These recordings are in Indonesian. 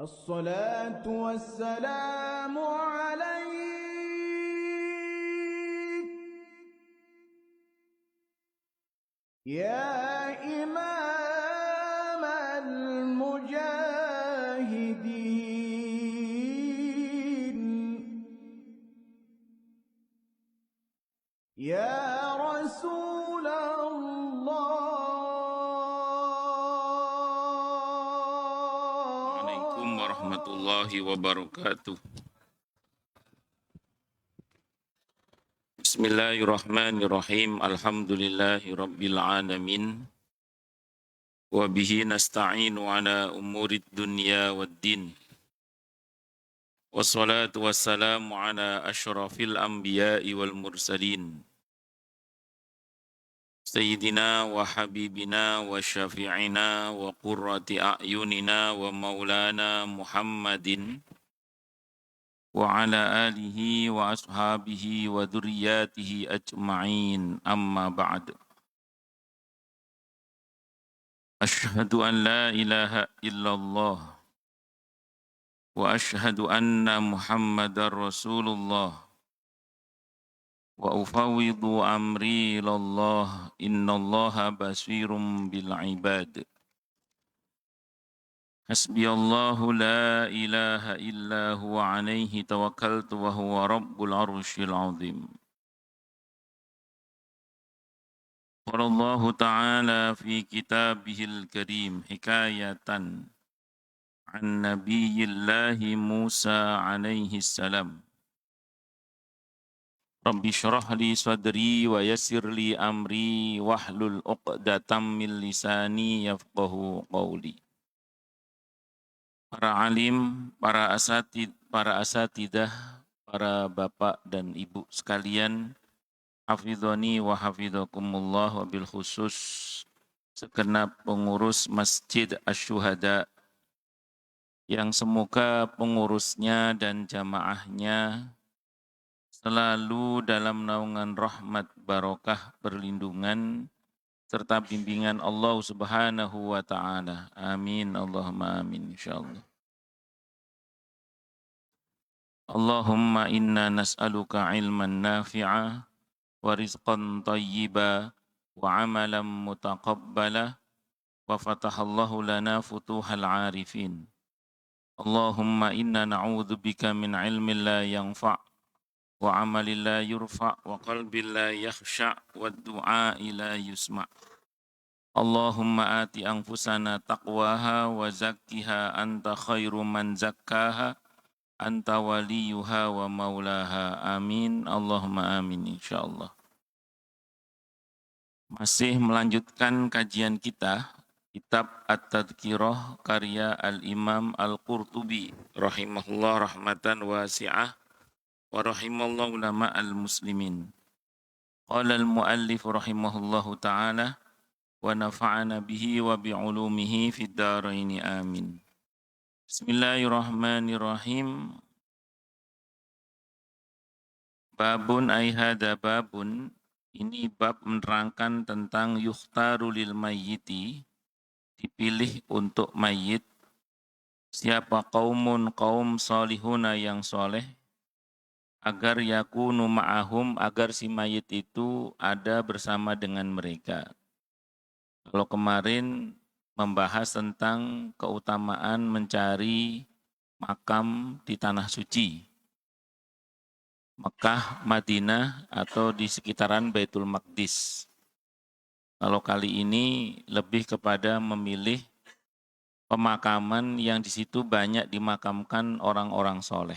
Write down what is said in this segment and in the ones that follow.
الصلاة والسلام عليك يا إمام المجاهدين يا رسول Assalamualaikum warahmatullahi wabarakatuh. Bismillahirrahmanirrahim. Alhamdulillahi rabbil alamin. Wa bihi nasta'inu ala umurid dunya waddin. Wassalatu wassalamu ala ashrafil anbiya'i wal mursalin. Sayyidina wa habibina wa syafi'ina wa qurrati a'yunina wa maulana Muhammadin وعلى آله وأصحابه وذرياته أجمعين أما بعد أشهد أن لا إله إلا الله وأشهد أن محمد رسول الله وأفوض أمري إلى الله إن الله بصير بالعباد حسبي الله لا إله إلا هو عليه توكلت وهو رب العرش العظيم قال الله تعالى في كتابه الكريم حكاية عن نبي الله موسى عليه السلام رب اشرح لي صدري ويسر لي أمري واحلل عقدة من لساني يفقه قولي. Para alim, para asatidah, para bapak dan ibu sekalian, hafidhani wa hafidhakumullah, wabil khusus segenap pengurus Masjid Asy-Syuhada yang semoga pengurusnya dan jamaahnya selalu dalam naungan rahmat barokah perlindungan serta bimbingan Allah Subhanahu wa taala. Amin Allahumma amin insyaallah. Allahumma inna nas'aluka ilman nafi'a wa rizqan tayyiba wa amalan mutaqabbala wa fatahallahu lana futuhal arifin. Allahumma inna na'udzubika min ilmin la yanfa' wa amalin la yurfa' wa qalbin la yakhsha' wa du'a'i la yusma'. Allahumma ati anfusana taqwaha wa zakkiha anta khairu man zakkaha anta waliyuha wa maulaha. Amin Allahumma amin insyaallah. Masih melanjutkan kajian kita kitab At-Tadhkirah karya Al-Imam Al-Qurtubi rahimahullah rahmatan wasi'ah wa rahimallahu ulama al-muslimin. Qala al-muallif rahimahullahu ta'ala wa nafa'ana bihi wa bi'ulumihi fid dharaini amin. Bismillahirrahmanirrahim. Babun ay hada babun, ini bab menerangkan tentang yukhtaru lil mayyiti, dipilih untuk mayit siapa kaum salihuna yang soleh, agar yakunu ma'ahum, agar si mayit itu ada bersama dengan mereka. Kalau kemarin membahas tentang keutamaan mencari makam di tanah suci, Mekah, Madinah, atau di sekitaran Baitul Maqdis. Kalau kali ini lebih kepada memilih pemakaman yang di situ banyak dimakamkan orang-orang soleh.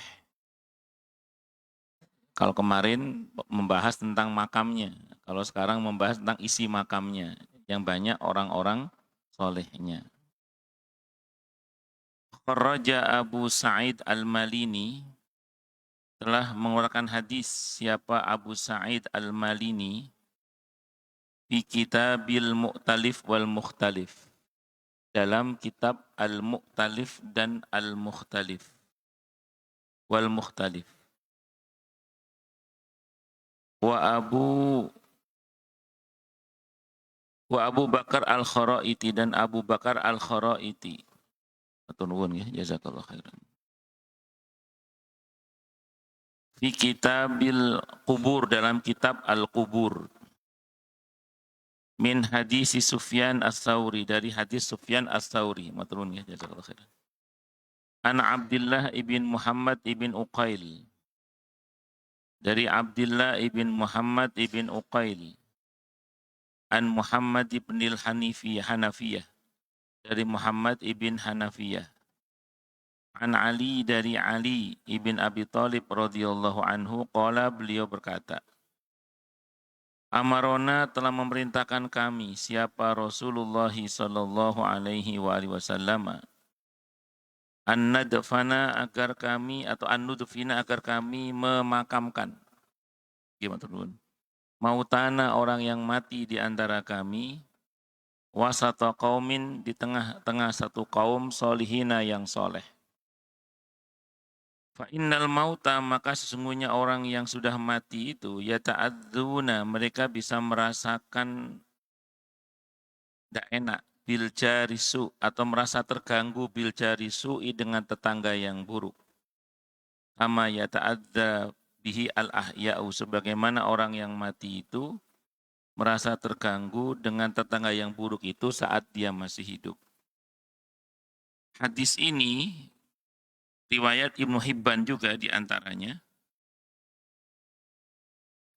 Kalau kemarin membahas tentang makamnya, kalau sekarang membahas tentang isi makamnya, yang banyak orang-orang solehnya. Kharraja Abu Sa'id Al-Malini, telah mengeluarkan hadis siapa Abu Sa'id Al-Malini fi Kitabil Mu'talif wal Mukhtalif, dalam kitab Al-Mu'talif dan Al-Mukhtalif wal Mukhtalif. Wa Abu Bakar Al-Kharaiti, dan Abu Bakar Al-Kharaiti Matur nuwun nggih, jazakallahu khairan. Fi kitabil kubur, dalam kitab Al-Qubur. Min hadis Sufyan Ats-Tsauri, dari hadis Sufyan Ats-Tsauri. Matur nuwun nggih, jazakallahu khairan. An Abdullah ibn Muhammad ibn Uqail. Dari Abdullah ibn Muhammad ibn Uqail. An Muhammad ibn Hanafiyah. Dari Muhammad ibn Hanafiyah. An Ali, dari Ali ibn Abi Thalib radhiyallahu anhu, qala, beliau berkata, Amarona, telah memerintahkan kami, siapa Rasulullah sallallahu alaihi wasallam, an nadfana, agar kami, atau an nudfina, agar kami memakamkan. Gimana turun? Mautana, orang yang mati di antara kami, wasata qaumin, di tengah-tengah satu kaum, solihina, yang soleh. Fa innal mauta, maka sesungguhnya orang yang sudah mati itu, yata'adzuna, mereka bisa merasakan tidak enak, bil jarisu, atau merasa terganggu bil jarisu, dengan tetangga yang buruk. Sama yata'adza bihi al ahya'u, sebagaimana orang yang mati itu merasa terganggu dengan tetangga yang buruk itu saat dia masih hidup. Hadis ini riwayat Ibnu Hibban juga diantaranya.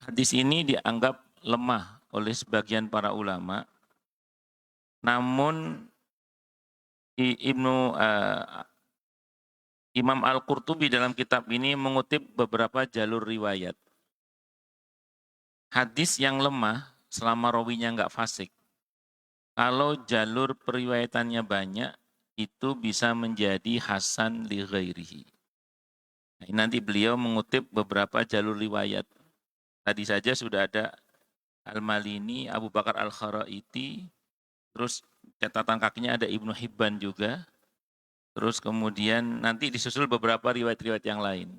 Hadis ini dianggap lemah oleh sebagian para ulama, namun Imam Al-Qurtubi dalam kitab ini mengutip beberapa jalur riwayat. Hadis yang lemah selama rawinya nggak fasik. Kalau jalur periwayatannya banyak, itu bisa menjadi hasan li ghairihi. Nah, nanti beliau mengutip beberapa jalur riwayat. Tadi saja sudah ada Al-Malini, Abu Bakar Al-Kharaiti, terus catatan kakinya ada Ibnu Hibban juga, terus kemudian nanti disusul beberapa riwayat-riwayat yang lain.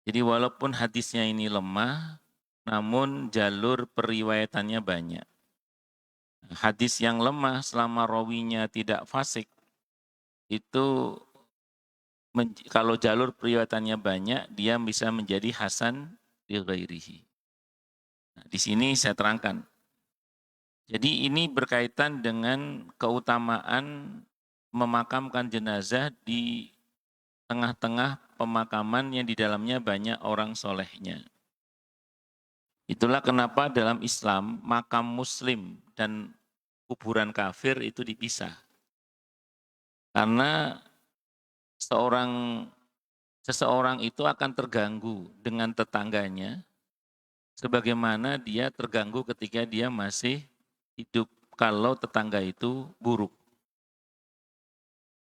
Jadi walaupun hadisnya ini lemah, namun jalur periwayatannya banyak. Hadis yang lemah selama rawinya tidak fasik, itu kalau jalur periwayatannya banyak, dia bisa menjadi hasan li ghairihi. Nah, di sini saya terangkan. Jadi ini berkaitan dengan keutamaan memakamkan jenazah di tengah-tengah pemakaman yang di dalamnya banyak orang solehnya. Itulah kenapa dalam Islam makam muslim dan kuburan kafir itu dipisah. Karena seseorang itu akan terganggu dengan tetangganya sebagaimana dia terganggu ketika dia masih hidup kalau tetangga itu buruk.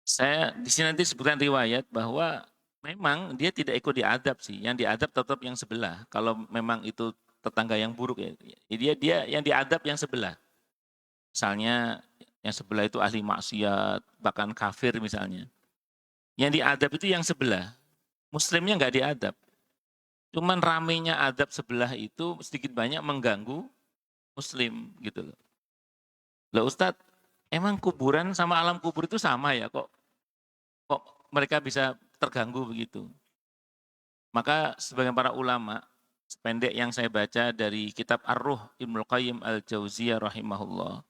Saya di sini nanti sebutkan riwayat bahwa memang dia tidak ikut diadab sih, yang diadab tetap yang sebelah. Kalau memang itu tetangga yang buruk ya, dia yang diadab yang sebelah. Misalnya yang sebelah itu ahli maksiat, bahkan kafir misalnya. Yang diadab itu yang sebelah, muslimnya nggak diadab. Cuman ramenya adab sebelah itu sedikit banyak mengganggu muslim gitu loh. Loh Ustadz, emang kuburan sama alam kubur itu sama ya kok mereka bisa terganggu begitu? Maka sebagian para ulama, sependek yang saya baca dari kitab Ar-Ruh Ibnu Qayyim Al-Jauziyah rahimahullah,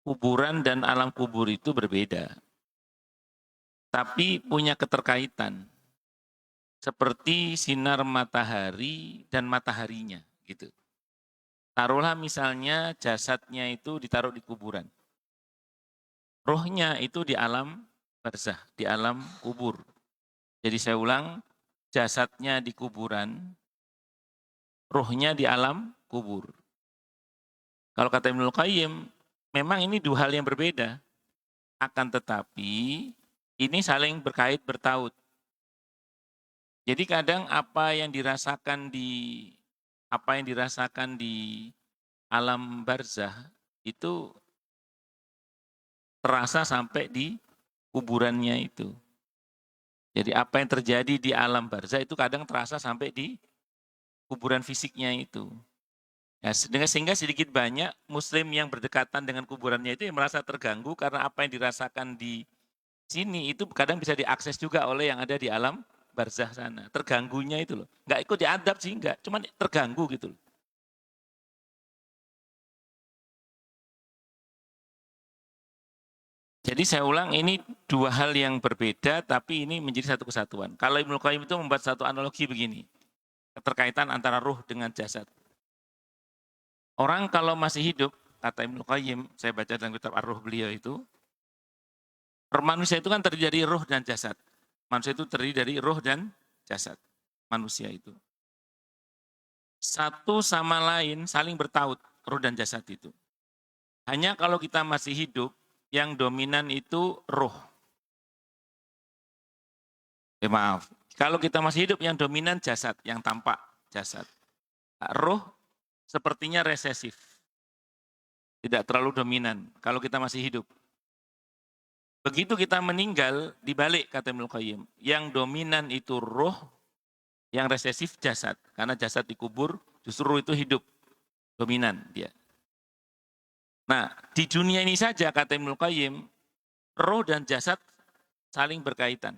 kuburan dan alam kubur itu berbeda. Tapi punya keterkaitan. Seperti sinar matahari dan mataharinya gitu. Taruhlah misalnya jasadnya itu ditaruh di kuburan. Rohnya itu di alam barzah, di alam kubur. Jadi saya ulang, jasadnya di kuburan, rohnya di alam kubur. Kalau kata Ibnu Qayyim, memang ini dua hal yang berbeda. Akan tetapi ini saling berkait bertaut. Jadi kadang apa yang dirasakan di alam barzah itu terasa sampai di kuburannya itu. Jadi apa yang terjadi di alam barzah itu kadang terasa sampai di kuburan fisiknya itu. Ya, sehingga sedikit banyak muslim yang berdekatan dengan kuburannya itu yang merasa terganggu karena apa yang dirasakan di sini itu kadang bisa diakses juga oleh yang ada di alam barzah sana. Terganggunya itu loh. Nggak ikut diadab sih, enggak. Cuman terganggu gitu loh. Jadi saya ulang, ini dua hal yang berbeda tapi ini menjadi satu kesatuan. Kalau Ibnu Qayyim itu membuat satu analogi begini, keterkaitan antara ruh dengan jasad. Orang kalau masih hidup, kata Ibnu Qayyim, saya baca dalam kitab Ar-Ruh beliau itu, manusia itu kan terdiri dari ruh dan jasad. Manusia itu terdiri dari ruh dan jasad. Manusia itu. Satu sama lain saling bertaut, ruh dan jasad itu. Hanya kalau kita masih hidup, yang dominan itu ruh. Maaf, kalau kita masih hidup yang dominan jasad, yang tampak jasad. Ruh sepertinya resesif. Tidak terlalu dominan kalau kita masih hidup. Begitu kita meninggal, dibalik kata Ibnu Qayyim. Yang dominan itu ruh, yang resesif jasad. Karena jasad dikubur, justru ruh itu hidup. Dominan dia. Nah, di dunia ini saja kata Ibnu Qayyim, ruh dan jasad saling berkaitan.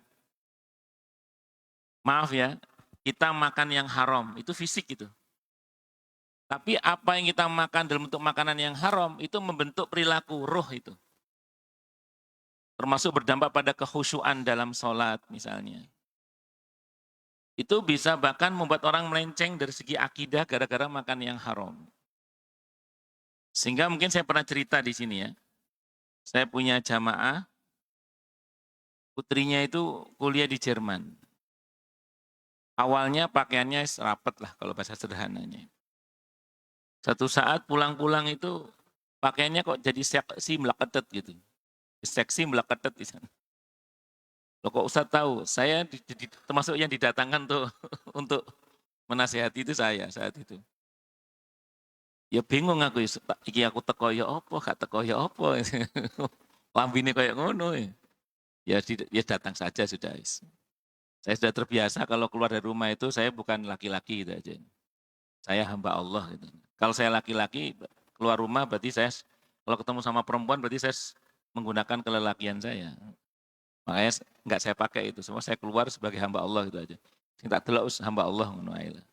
Maaf ya, kita makan yang haram, itu fisik gitu. Tapi apa yang kita makan dalam bentuk makanan yang haram, itu membentuk perilaku ruh itu. Termasuk berdampak pada kekhusyuan dalam sholat misalnya. Itu bisa bahkan membuat orang melenceng dari segi akidah gara-gara makan yang haram. Sehingga mungkin saya pernah cerita di sini ya. Saya punya jamaah, putrinya itu kuliah di Jerman. Awalnya pakaiannya rapet lah kalau bahasa sederhananya. Satu saat pulang-pulang itu pakaiannya kok jadi seksi meleketet gitu. Seksi meleketet di sana. Loh kok Ustaz tahu? Saya termasuk yang didatangkan tuh untuk menasihati itu saya saat itu. Ya bingung aku, iki aku teko ya apa, gak teko ya apa. Lambine kayak ngono. Ya datang saja sudah. Saya sudah terbiasa kalau keluar dari rumah itu saya bukan laki-laki gitu aja. Saya hamba Allah gitu. Kalau saya laki-laki keluar rumah berarti saya kalau ketemu sama perempuan berarti saya menggunakan kelelakian saya. Makanya nggak saya pakai itu. Semua saya keluar sebagai hamba Allah gitu aja. Sing tak delok hamba Allah ngono ae lah.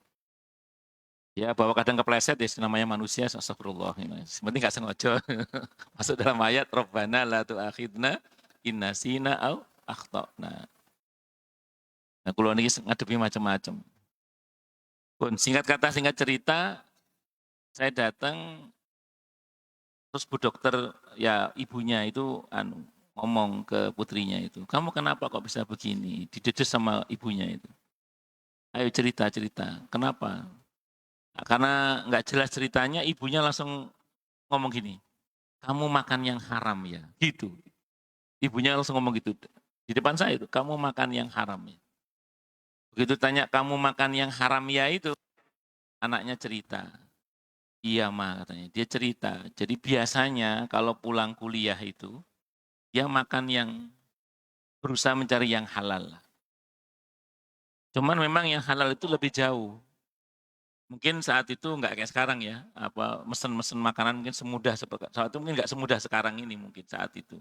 Ya bahwa kadang kepleset ya namanya manusia, astagfirullah. Sebenarnya nggak sengaja. Masuk dalam ayat Rabbana la tu'akhidna in nasina au akhtana. Nah, kalau ini ngadepi macam-macam. Pun singkat kata, singkat cerita, saya datang terus Bu Dokter ya ibunya itu ngomong ke putrinya itu, kamu kenapa kok bisa begini? Didedes sama ibunya itu. Ayo cerita, kenapa? Nah, karena nggak jelas ceritanya, ibunya langsung ngomong gini, kamu makan yang haram ya, gitu. Ibunya langsung ngomong gitu di depan saya itu, kamu makan yang haram ya. Begitu tanya kamu makan yang haram ya itu, anaknya cerita. Iya mah katanya, dia cerita. Jadi biasanya kalau pulang kuliah itu, dia makan yang berusaha mencari yang halal. Cuman memang yang halal itu lebih jauh. Mungkin saat itu nggak kayak sekarang ya, apa mesen-mesen makanan mungkin semudah saat itu mungkin nggak semudah sekarang ini mungkin saat itu.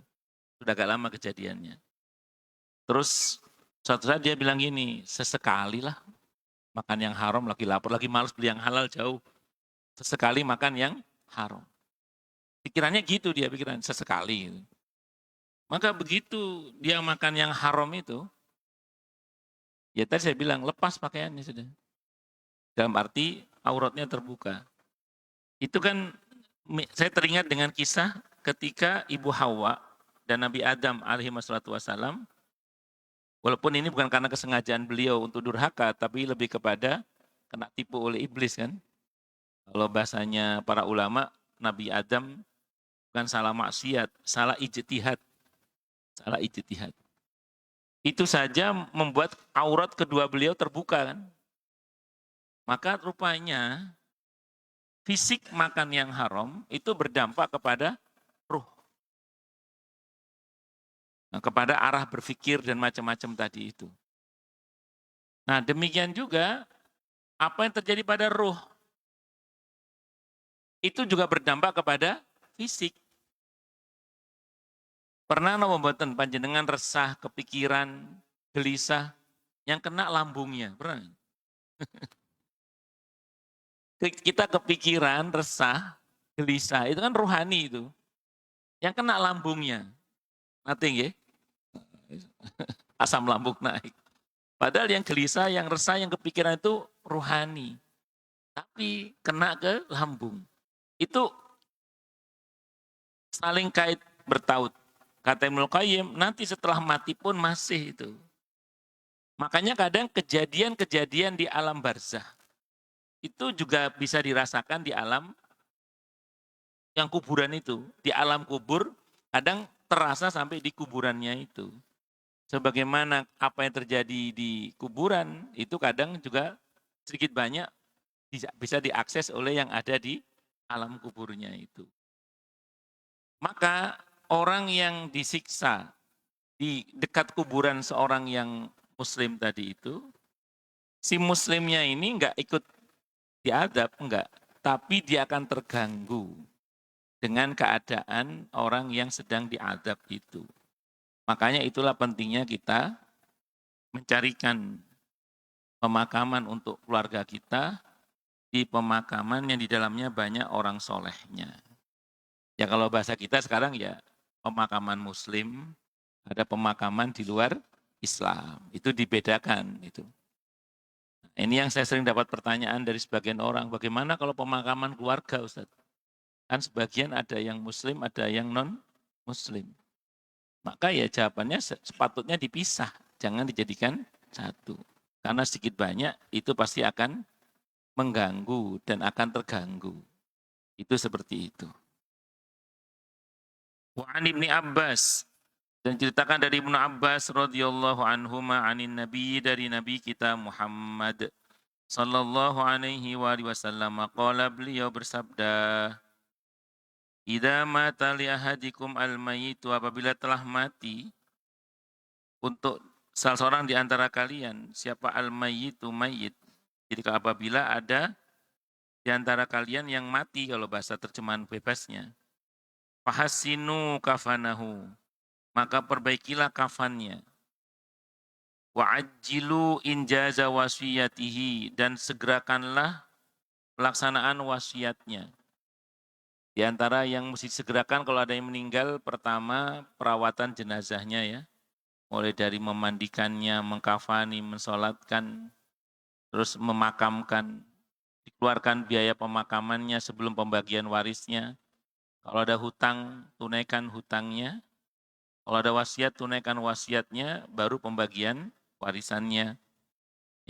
Sudah agak lama kejadiannya. Terus suatu saat dia bilang gini, sesekali lah makan yang haram, lagi lapar, lagi males beli yang halal jauh. Sesekali makan yang haram. Pikirannya gitu dia pikiran, sesekali. Maka begitu dia makan yang haram itu, ya tadi saya bilang lepas pakaiannya sudah. Dalam arti auratnya terbuka. Itu kan saya teringat dengan kisah ketika Ibu Hawa dan Nabi Adam alaihi wassalam, walaupun ini bukan karena kesengajaan beliau untuk durhaka, tapi lebih kepada kena tipu oleh iblis kan. Kalau bahasanya para ulama, Nabi Adam bukan salah maksiat, salah ijtihad. Salah ijtihad. Itu saja membuat aurat kedua beliau terbuka kan. Maka rupanya fisik makan yang haram itu berdampak kepada ruh. Nah, kepada arah berpikir dan macam-macam tadi itu. Nah demikian juga apa yang terjadi pada ruh. itu juga berdampak kepada fisik. Pernah napa mboten panjenengan resah, kepikiran, gelisah yang kena lambungnya, pernah? Kita kepikiran, resah, gelisah, itu kan rohani itu. Yang kena lambungnya, nanti nggih, asam lambung naik. Padahal yang gelisah, yang resah, yang kepikiran itu rohani. Tapi kena ke lambung. Itu saling kait bertaut. Kata Ibnu Qayyim, nanti setelah mati pun masih itu. Makanya kadang kejadian-kejadian di alam barzah itu juga bisa dirasakan di alam yang kuburan itu. Di alam kubur kadang terasa sampai di kuburannya itu. Sebagaimana apa yang terjadi di kuburan itu kadang juga sedikit banyak bisa diakses oleh yang ada di alam kuburnya itu. Maka orang yang disiksa di dekat kuburan seorang yang muslim tadi itu, si muslimnya ini enggak ikut diadab, enggak. Tapi dia akan terganggu dengan keadaan orang yang sedang diadab itu. Makanya itulah pentingnya kita mencarikan pemakaman untuk keluarga kita di pemakaman yang di dalamnya banyak orang solehnya. Ya kalau bahasa kita sekarang ya pemakaman muslim, ada pemakaman di luar Islam. Itu dibedakan itu. Ini yang saya sering dapat pertanyaan dari sebagian orang, bagaimana kalau pemakaman keluarga Ustaz? Kan sebagian ada yang muslim, ada yang non muslim. Maka ya jawabannya sepatutnya dipisah, jangan dijadikan satu. Karena sedikit banyak itu pasti akan mengganggu dan akan terganggu. Itu seperti itu. Wa an Ibni Abbas, dan ceritakan dari Ibnu Abbas radhiyallahu anhuma anin nabi, dari nabi kita Muhammad sallallahu alaihi wasallam, qala, beliau bersabda, idza mata li ahadikum al-mayyitu, apabila telah mati untuk salah seorang di antara kalian, siapa al-mayyitu, mayyit. Jadi apabila ada di antara kalian yang mati, kalau bahasa terjemahan bebasnya, fahasinu kafanahu, maka perbaikilah kafannya. Wa'ajjilu injaza wasiyatihi, dan segerakanlah pelaksanaan wasiatnya. Di antara yang mesti disegerakan kalau ada yang meninggal, pertama perawatan jenazahnya ya. Mulai dari memandikannya, mengkafani, mensolatkan, terus memakamkan, dikeluarkan biaya pemakamannya sebelum pembagian warisnya. Kalau ada hutang, tunaikan hutangnya. Kalau ada wasiat, tunaikan wasiatnya, baru pembagian warisannya.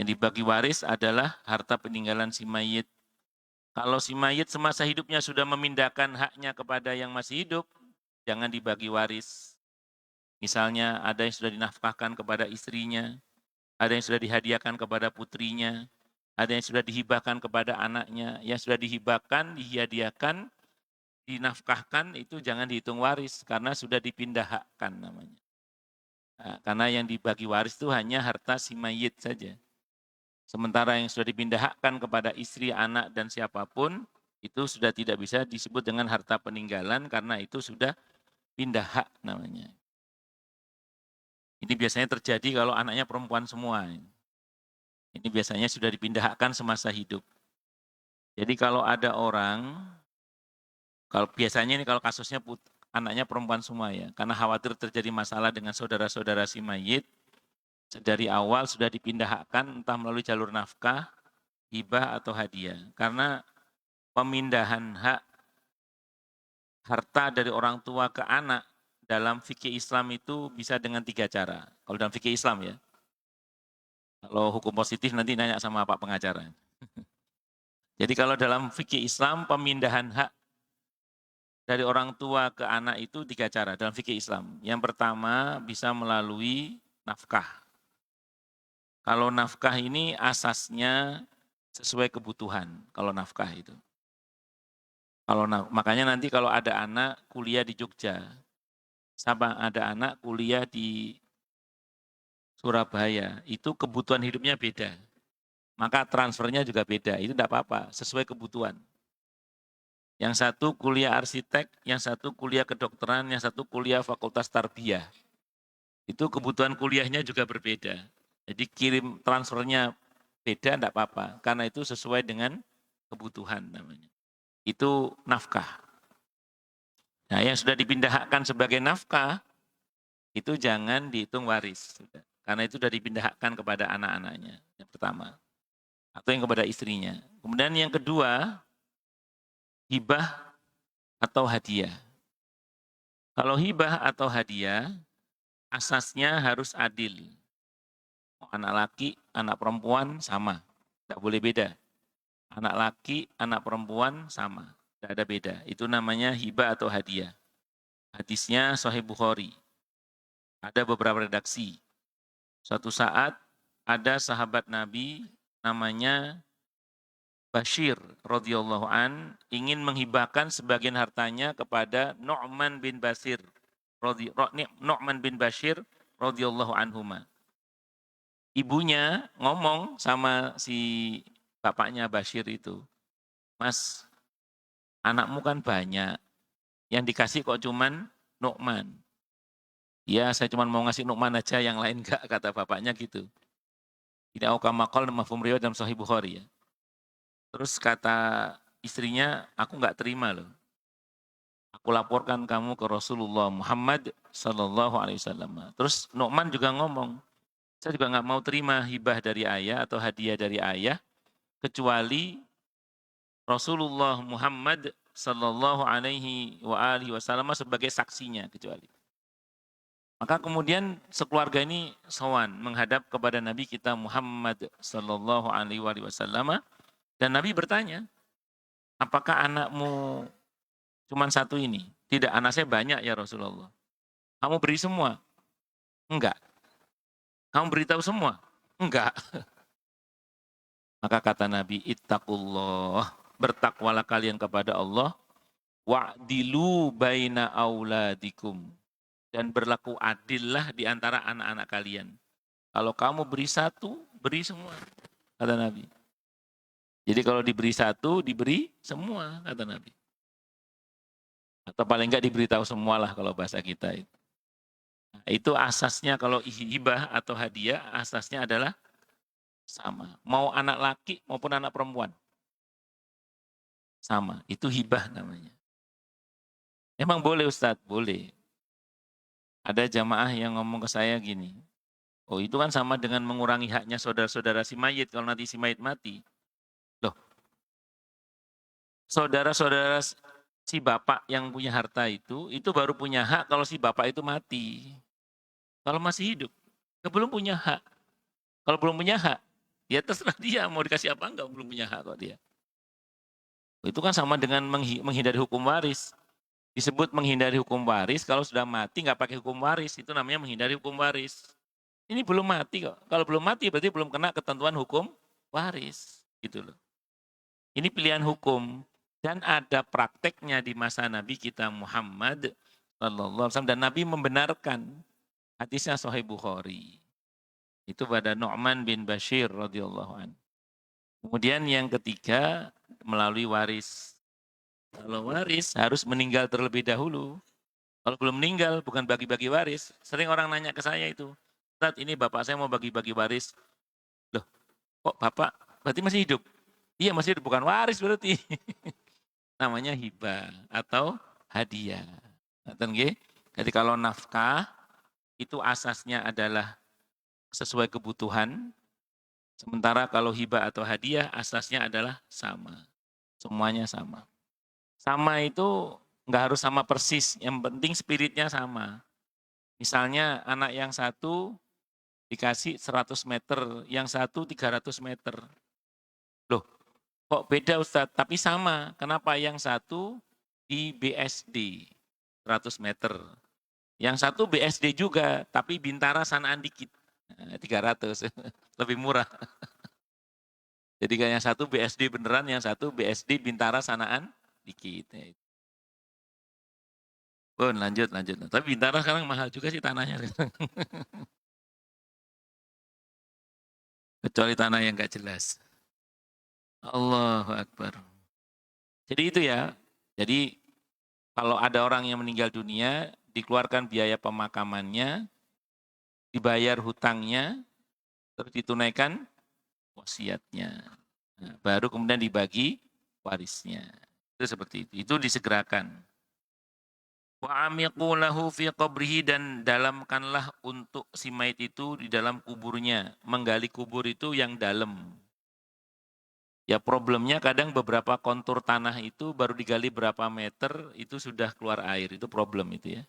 Yang dibagi waris adalah harta peninggalan si mayit. Kalau si mayit semasa hidupnya sudah memindahkan haknya kepada yang masih hidup, jangan dibagi waris. Misalnya ada yang sudah dinafkahkan kepada istrinya, ada yang sudah dihadiahkan kepada putrinya, ada yang sudah dihibahkan kepada anaknya, yang sudah dihibahkan, dihadiahkan, dinafkahkan, itu jangan dihitung waris karena sudah dipindah hakkan namanya. Nah, karena yang dibagi waris itu hanya harta si mayit saja. Sementara yang sudah dipindahkan kepada istri, anak, dan siapapun, itu sudah tidak bisa disebut dengan harta peninggalan karena itu sudah pindah hak namanya. Ini biasanya terjadi kalau anaknya perempuan semua. Ini biasanya sudah dipindahkan semasa hidup. Jadi kalau ada orang, kalau biasanya ini kalau kasusnya anaknya perempuan semua ya, karena khawatir terjadi masalah dengan saudara-saudara si mayit, dari awal sudah dipindahkan entah melalui jalur nafkah, hibah atau hadiah. Karena pemindahan hak harta dari orang tua ke anak dalam fikih Islam itu bisa dengan 3 cara. Kalau dalam fikih Islam ya. Kalau hukum positif nanti nanya sama Pak pengacara. Jadi kalau dalam fikih Islam pemindahan hak dari orang tua ke anak itu 3 cara dalam fikih Islam. Yang pertama bisa melalui nafkah. Kalau nafkah ini asasnya sesuai kebutuhan, kalau nafkah itu. Makanya nanti kalau ada anak kuliah di Jogja, sama ada anak kuliah di Surabaya, itu kebutuhan hidupnya beda. Maka transfernya juga beda, itu tidak apa-apa, sesuai kebutuhan. Yang satu kuliah arsitek, yang satu kuliah kedokteran, yang satu kuliah fakultas tarbiyah. Itu kebutuhan kuliahnya juga berbeda. Jadi kirim transfernya beda enggak apa-apa. Karena itu sesuai dengan kebutuhan namanya. Itu nafkah. Nah yang sudah dipindahkan sebagai nafkah, itu jangan dihitung waris. Karena itu sudah dipindahkan kepada anak-anaknya. Yang pertama. Atau yang kepada istrinya. Kemudian yang kedua, hibah atau hadiah. Kalau hibah atau hadiah, asasnya harus adil. Anak laki, anak perempuan sama. Tidak boleh beda. Anak laki, anak perempuan sama. Tidak ada beda. Itu namanya hibah atau hadiah. Hadisnya Sahih Bukhari. Ada beberapa redaksi. Suatu saat ada sahabat Nabi namanya Bashir radhiyallahu an ingin menghibahkan sebagian hartanya kepada Nu'man bin Bashir Nu'man bin Bashir radhiyallahu anhuma. Ibunya ngomong sama si bapaknya Bashir itu, "Mas, anakmu kan banyak. Yang dikasih kok cuman Nu'man." "Ya, saya cuma mau ngasih Nu'man aja, yang lain enggak," kata bapaknya gitu. Ini aukamakal mafhum riwayat dalam Sahih Bukhari ya. Terus kata istrinya, "Aku enggak terima loh. Aku laporkan kamu ke Rasulullah Muhammad sallallahu alaihi wasallam." Terus Nu'man juga ngomong, "Saya juga enggak mau terima hibah dari ayah atau hadiah dari ayah kecuali Rasulullah Muhammad sallallahu alaihi wasallam sebagai saksinya kecuali." Maka kemudian sekeluarga ini sowan menghadap kepada Nabi kita Muhammad sallallahu alaihi wasallam dan Nabi bertanya, "Apakah anakmu cuma satu ini?" "Tidak, anak saya banyak ya Rasulullah." "Kamu beri semua?" "Enggak." "Kamu beritahu semua?" "Enggak." Maka kata Nabi, "Ittaqullah." Bertakwalah kalian kepada Allah. "Wa'dilu baina auladikum." Dan berlaku adillah di antara anak-anak kalian. Kalau kamu beri satu, beri semua, kata Nabi. Jadi kalau diberi satu, diberi semua, kata Nabi. Atau paling enggak diberitahu semualah kalau bahasa kita itu. Nah, itu asasnya kalau hibah atau hadiah, asasnya adalah sama. Mau anak laki maupun anak perempuan. Sama, itu hibah namanya. Emang boleh Ustadz? Boleh. Ada jamaah yang ngomong ke saya gini, "Oh itu kan sama dengan mengurangi haknya saudara-saudara si mayit kalau nanti si mayit mati." Loh, saudara-saudara si bapak yang punya harta itu baru punya hak kalau si bapak itu mati. Kalau masih hidup, ya belum punya hak. Kalau belum punya hak, ya terserah dia mau dikasih apa enggak, belum punya hak kok dia. Itu kan sama dengan menghindari hukum waris. Disebut menghindari hukum waris, kalau sudah mati nggak pakai hukum waris, itu namanya menghindari hukum waris. Ini belum mati kok. Kalau belum mati berarti belum kena ketentuan hukum waris. Gitu loh. Ini pilihan hukum. Dan ada prakteknya di masa Nabi kita Muhammad sallallahu alaihi wasallam dan Nabi membenarkan. Hadisnya Sahih Bukhari. Itu pada Nu'man bin Bashir radhiyallahu anhu. Kemudian yang ketiga melalui waris. Kalau waris harus meninggal terlebih dahulu. Kalau belum meninggal bukan bagi-bagi waris. Sering orang nanya ke saya itu, "Ustaz, ini bapak saya mau bagi-bagi waris." Loh, kok bapak berarti masih hidup? Iya masih hidup, bukan waris berarti. Namanya hibah atau hadiah. Jadi kalau nafkah itu asasnya adalah sesuai kebutuhan. Sementara kalau hibah atau hadiah asasnya adalah sama. Semuanya sama. Sama itu nggak harus sama persis, yang penting spiritnya sama. Misalnya anak yang satu dikasih 100 meter, yang satu 300 meter. Loh, kok beda Ustadz? Tapi sama. Kenapa? Yang satu di BSD 100 meter. Yang satu BSD juga, tapi Bintara sanaan dikit. 300, lebih murah. Jadi kayak yang satu BSD beneran, yang satu BSD Bintara sanaan dikit. Oh, lanjut. Tapi Bintara sekarang mahal juga sih tanahnya. Kecuali tanah yang nggak jelas. Allahu Akbar. Jadi itu ya. Jadi kalau ada orang yang meninggal dunia, dikeluarkan biaya pemakamannya, dibayar hutangnya, terus ditunaikan wasiatnya. Nah, baru kemudian dibagi warisnya. Itu seperti itu. Itu disegerakan. Wa amiqu lahu fi qabrihi, dan dalamkanlah untuk si mayit itu di dalam kuburnya. Menggali kubur itu yang dalam. Ya problemnya kadang beberapa kontur tanah itu baru digali berapa meter itu sudah keluar air. Itu problem itu ya.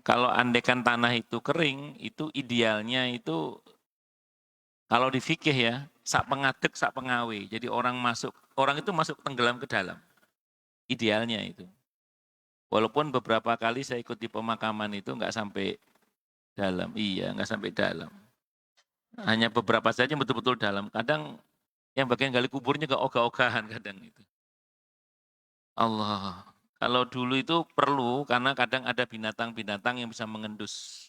Kalau andekan tanah itu kering, itu idealnya itu kalau di fikih ya, sak pengadek sak pengawe. Jadi orang itu masuk tenggelam ke dalam. Idealnya itu. Walaupun beberapa kali saya ikut di pemakaman itu nggak sampai dalam. Iya, nggak sampai dalam. Hanya beberapa saja betul-betul dalam. Kadang yang bagian gali kuburnya ke ogah-ogahan kadang itu. Allah. Kalau dulu itu perlu karena kadang ada binatang-binatang yang bisa mengendus.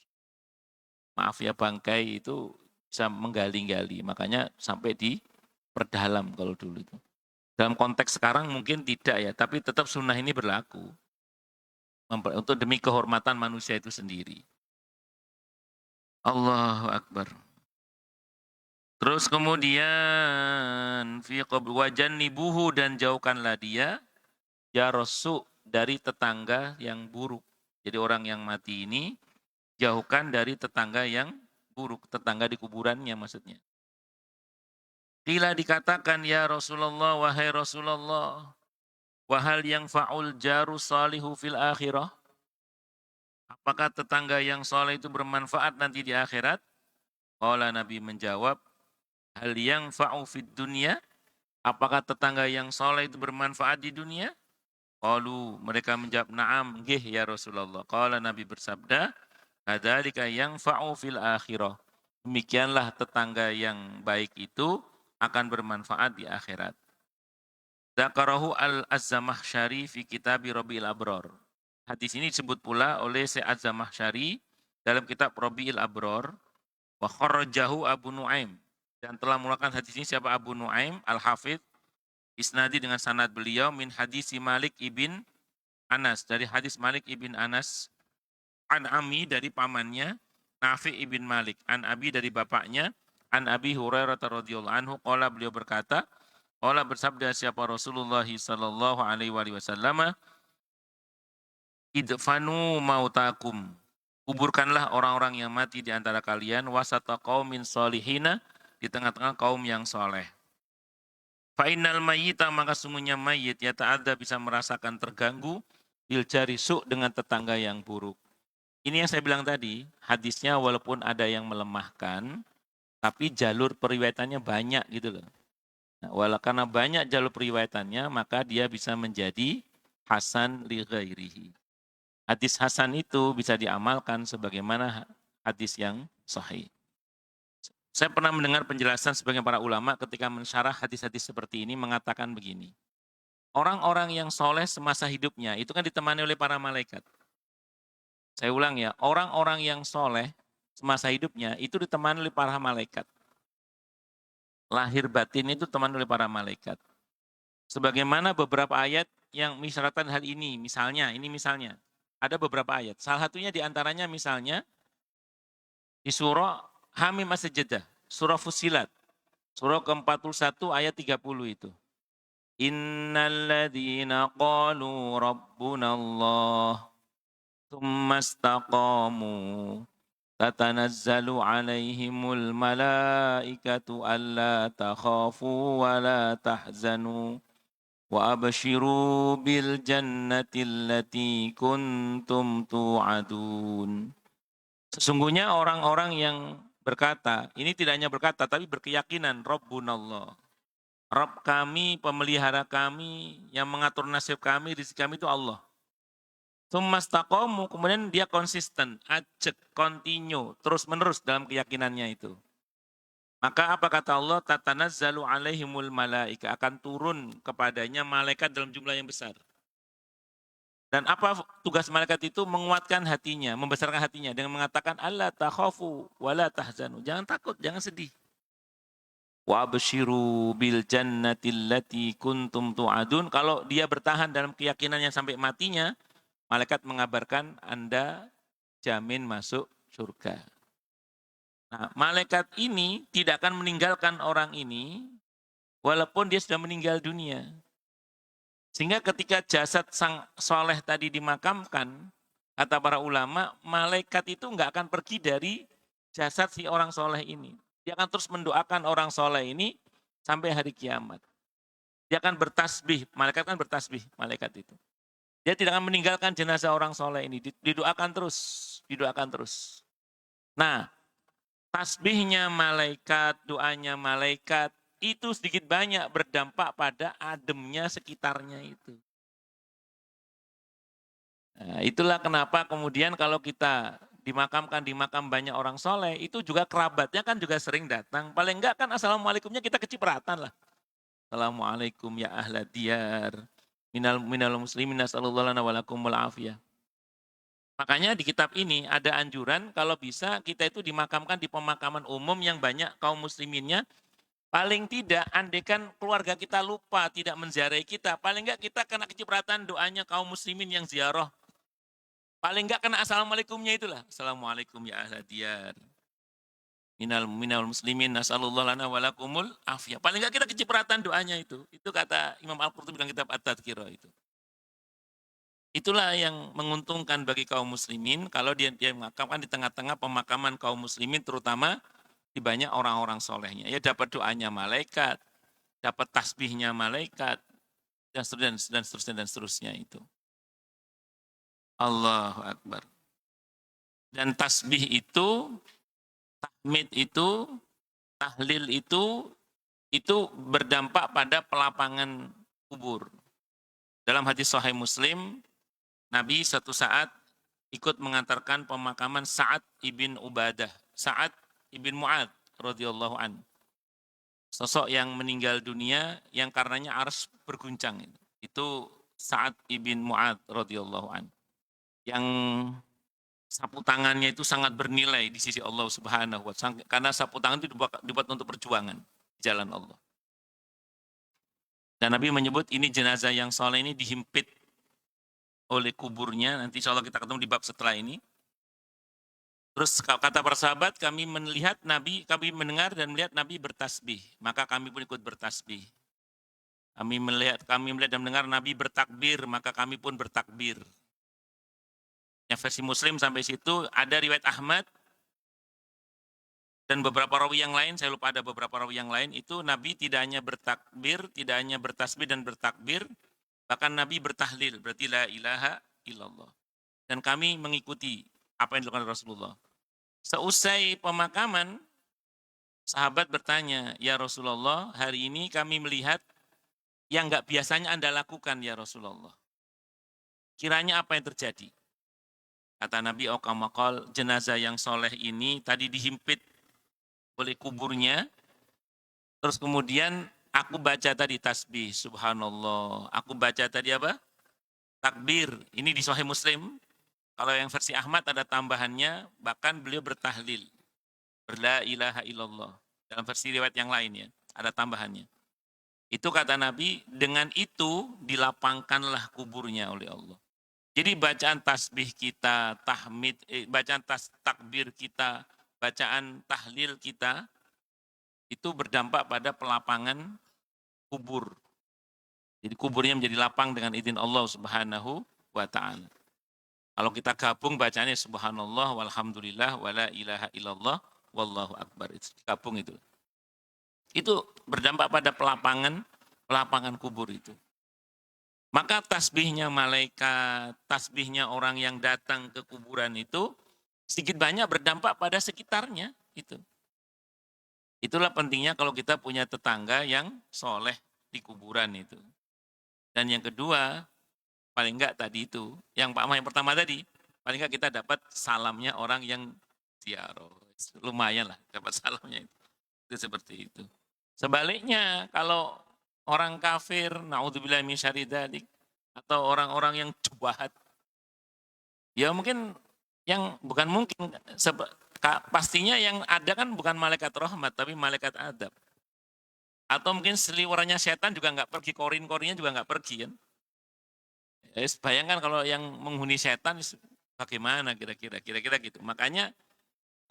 Maaf ya bangkai itu bisa menggali-gali. Makanya sampai di perdalam kalau dulu itu. Dalam konteks sekarang mungkin tidak ya, tapi tetap sunnah ini berlaku. Untuk demi kehormatan manusia itu sendiri. Allahu Akbar. Terus kemudian wajan nibuhu, dan jauhkanlah dia ya rasu dari tetangga yang buruk. Jadi orang yang mati ini jauhkan dari tetangga yang buruk, tetangga di kuburannya maksudnya. Qila, dikatakan ya Rasulullah, wahai Rasulullah, wahal yang fa'ul jaru salihu fil akhirah. Apakah tetangga yang soleh itu bermanfaat nanti di akhirat? Qala, Nabi menjawab, hal yang fa'u fid dunya. Apakah tetangga yang soleh itu bermanfaat di dunia? Qalu, mereka menjawab, na'am, nggih ya Rasulullah. Qala, Nabi bersabda, hadzalika yang fa'u fil akhirah. Demikianlah tetangga yang baik itu akan bermanfaat di akhirat. Dzakarahu al-Az-Zamakhsyari fi kitab Rabi'il Abror. Hadis ini disebut pula oleh Syekh Az-Zamakhsyari dalam kitab Rabi'il Abror. Wa kharrajahu Abu Nuaim. Dan telah mengeluarkan hadis ini siapa? Abu Nuaim al-Hafidh. Isnadi dengan sanad beliau min hadis Malik ibn Anas. Dari hadis Malik ibn Anas. An Ami, dari pamannya. Nafi ibn Malik. An Abi, dari bapaknya. An Abi Hurairah radhiyallahu anhu. Qala, beliau berkata. Qala, bersabda siapa Rasulullah sallallahu alaihi wasallam. Idfanu mautakum. Kuburkanlah orang-orang yang mati di antara kalian. Wasata qaumin solihina. Di tengah-tengah kaum yang soleh. Fa'innal mayyita, maka sungguhnya mayit ya ta'adha, bisa merasakan terganggu bil jari su', dengan tetangga yang buruk. Ini yang saya bilang tadi, hadisnya walaupun ada yang melemahkan, tapi jalur periwayatannya banyak gitu loh. Nah, karena banyak jalur periwayatannya, maka dia bisa menjadi hasan li ghairihi. Hadis hasan itu bisa diamalkan sebagaimana hadis yang sahih. Saya pernah mendengar penjelasan sebagian para ulama ketika mensyarah hadis-hadis seperti ini mengatakan begini. Orang-orang yang soleh semasa hidupnya itu kan ditemani oleh para malaikat. Saya ulang ya, orang-orang yang soleh semasa hidupnya itu ditemani oleh para malaikat. Lahir batin itu ditemani oleh para malaikat. Sebagaimana beberapa ayat yang mengisyaratkan hal ini, misalnya, ada beberapa ayat. Salah satunya diantaranya misalnya di surah Hamim As-Sajdah, surah Fussilat, surah ke-41 ayat 30 itu. Innalladzina qalu rabbunallah thumma istaqamu tatanazzalu alaihimul malaikatu alla takhafu wa la tahzanu wa abshiru bil jannati allati kuntum tu'adun. Sesungguhnya orang-orang yang berkata, ini tidak hanya berkata tapi berkeyakinan, Rabbunallah. Rabb kami, pemelihara kami, yang mengatur nasib kami, rezeki kami itu Allah. Tsumastaqamu, kemudian dia konsisten, ajak, continue, terus menerus dalam keyakinannya itu. Maka apa kata Allah? Tatanazzalu alaihimul malaika, akan turun kepadanya malaikat dalam jumlah yang besar. Dan apa tugas malaikat itu? Menguatkan hatinya, membesarkan hatinya dengan mengatakan Allah takhafu wala tahzanu. Jangan takut, jangan sedih. Wa absyiru bil jannati allati kuntum tu'adun. Kalau dia bertahan dalam keyakinannya sampai matinya, malaikat mengabarkan Anda jamin masuk surga. Nah, malaikat ini tidak akan meninggalkan orang ini walaupun dia sudah meninggal dunia. Sehingga ketika jasad sang soleh tadi dimakamkan, kata para ulama, malaikat itu nggak akan pergi dari jasad si orang soleh ini. Dia akan terus mendoakan orang soleh ini sampai hari kiamat. Dia akan bertasbih, malaikat kan bertasbih, malaikat itu. Dia tidak akan meninggalkan jenazah orang soleh ini, didoakan terus, didoakan terus. Nah, tasbihnya malaikat, doanya malaikat, itu sedikit banyak berdampak pada ademnya sekitarnya itu. Nah, itulah kenapa kemudian kalau kita dimakamkan di makam banyak orang soleh, itu juga kerabatnya kan juga sering datang. Paling enggak kan assalamualaikumnya kita kecipratan lah. Assalamualaikum ya ahla diyar. Minal muslimin nasallallahu lana walakumul afiyah. Makanya di kitab ini ada anjuran kalau bisa kita itu dimakamkan di pemakaman umum yang banyak kaum musliminnya. Paling tidak andaikan keluarga kita lupa tidak menziarahi kita, paling enggak kita kena kecipratan doanya kaum muslimin yang ziarah. Paling enggak kena assalamualaikumnya itulah. Assalamualaikum ya ahla diyar. Minal muslimin nasallallahu lana walakumul afiyah. Paling enggak kita kecipratan doanya itu. Itu kata Imam Al-Qurtubi dalam kitab At-Tadhkirah itu. Itulah yang menguntungkan bagi kaum muslimin kalau dia memakamkan di tengah-tengah pemakaman kaum muslimin terutama di banyak orang-orang solehnya. Ya dapat doanya malaikat, dapat tasbihnya malaikat, dan seterusnya itu. Allahu Akbar. Dan tasbih itu, tahmid itu, tahlil itu berdampak pada pelapangan kubur. Dalam hadis Sahih Muslim, Nabi satu saat ikut mengantarkan pemakaman Sa'ad ibn Ubadah, Sa'ad ibn Mu'ad radhiyallahu an. Sosok yang meninggal dunia yang karenanya arsy berguncang. Itu Sa'ad ibn Mu'ad radhiyallahu an. Yang sapu tangannya itu sangat bernilai di sisi Allah Subhanahu wa taala karena sapu tangan itu dibuat untuk perjuangan di jalan Allah. Dan Nabi menyebut ini jenazah yang soleh ini dihimpit oleh kuburnya. Nanti insya Allah kita ketemu di bab setelah ini. Terus kata para sahabat, kami melihat Nabi, kami mendengar dan melihat Nabi bertasbih. Maka kami pun ikut bertasbih. Kami melihat dan mendengar Nabi bertakbir, maka kami pun bertakbir. Yang versi Muslim sampai situ ada riwayat Ahmad dan beberapa rawi yang lain, saya lupa ada beberapa rawi yang lain, itu Nabi tidak hanya bertakbir, tidak hanya bertasbih dan bertakbir, bahkan Nabi bertahlil, berarti la ilaha illallah. Dan kami mengikuti apa yang dilakukan Rasulullah. Seusai pemakaman, sahabat bertanya, ya Rasulullah, hari ini kami melihat yang nggak biasanya Anda lakukan ya Rasulullah. Kiranya apa yang terjadi? Kata Nabi, Okamakol, jenazah yang soleh ini tadi dihimpit oleh kuburnya, terus kemudian aku baca tadi tasbih, subhanallah. Aku baca tadi apa? Takbir. Ini di Sahih Muslim. Kalau yang versi Ahmad ada tambahannya, bahkan beliau bertahlil. Berla ilaha illallah. Dalam versi riwayat yang lain ya, ada tambahannya. Itu kata Nabi, dengan itu dilapangkanlah kuburnya oleh Allah. Jadi bacaan tasbih kita, tahmid, bacaan takbir kita, bacaan tahlil kita, itu berdampak pada pelapangan kubur. Jadi kuburnya menjadi lapang dengan izin Allah Subhanahu wa ta'ala. Kalau kita gabung bacanya subhanallah walhamdulillah wala ilaha illallah wallahu akbar. Itu gabung itu. Itu berdampak pada pelapangan kubur itu. Maka tasbihnya malaikat, tasbihnya orang yang datang ke kuburan itu sedikit banyak berdampak pada sekitarnya itu. Itulah pentingnya kalau kita punya tetangga yang soleh di kuburan itu. Dan yang kedua, paling enggak tadi itu, yang pertama tadi, paling enggak kita dapat salamnya orang yang ziarah. Lumayan lah dapat salamnya itu. Itu seperti itu. Sebaliknya kalau orang kafir, naudzubillah min syarri dzalik, atau orang-orang yang jahat, ya mungkin yang bukan mungkin, pastinya yang ada kan bukan malaikat rahmat, tapi malaikat adab. Atau mungkin seliwerannya setan juga nggak pergi, korin-korinnya juga nggak pergi kan. Bayangkan kalau yang menghuni setan bagaimana kira-kira gitu. Makanya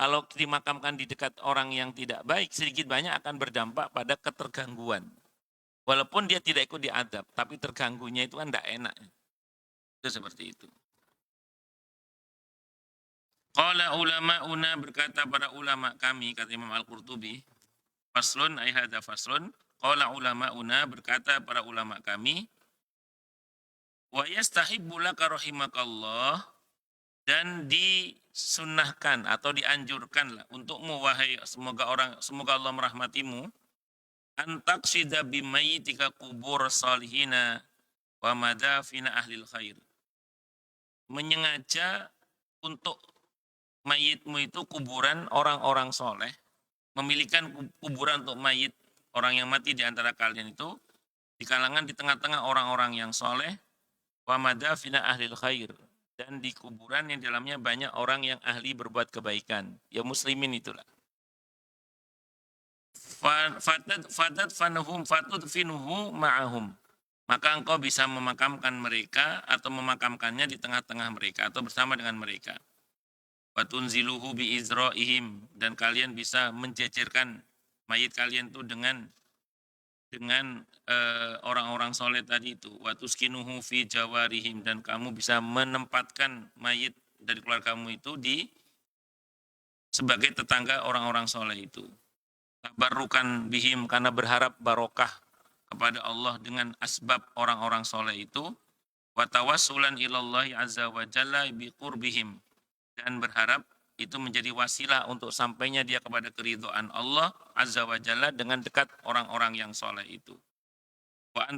kalau dimakamkan di dekat orang yang tidak baik, sedikit banyak akan berdampak pada ketergangguan. Walaupun dia tidak ikut diadab, tapi terganggunya itu kan tidak enak. Itu seperti itu. Qala ulama'una, berkata para ulama kami, kata Imam Al-Qurtubi, faslun ay hadza faslun, qala ulama'una, berkata para ulama kami, wa yastahibbu laka rahimakallah, dan disunnahkan atau dianjurkanlah untukmu wahai semoga Allah merahmatimu, antaqsida bimayyitika qubur salihina wa madafina ahlil khair. Menyengaja untuk mayitmu itu kuburan orang-orang soleh, memilihkan kuburan untuk mayit orang yang mati di antara kalian itu di kalangan di tengah-tengah orang-orang yang soleh, wa madafina ahlil khair, dan di kuburan yang dalamnya banyak orang yang ahli berbuat kebaikan, ya muslimin itulah. Fatad finuhu ma'ahum, maka engkau bisa memakamkan mereka atau memakamkannya di tengah-tengah mereka atau bersama dengan mereka. Watunziluhu bi izra'ihim, dan kalian bisa menjejerkan mayit kalian itu dengan orang-orang soleh tadi itu. Watuskinuhu fi jawarihim, dan kamu bisa menempatkan mayit dari keluargamu itu di sebagai tetangga orang-orang soleh itu. Tabarrukan bihim, karena berharap barokah kepada Allah dengan asbab orang-orang soleh itu. Watawassulan ilallahi azza wa jalla biqurbihim, dan berharap itu menjadi wasilah untuk sampainya dia kepada keridhaan Allah azza wa jalla dengan dekat orang-orang yang soleh itu. Wa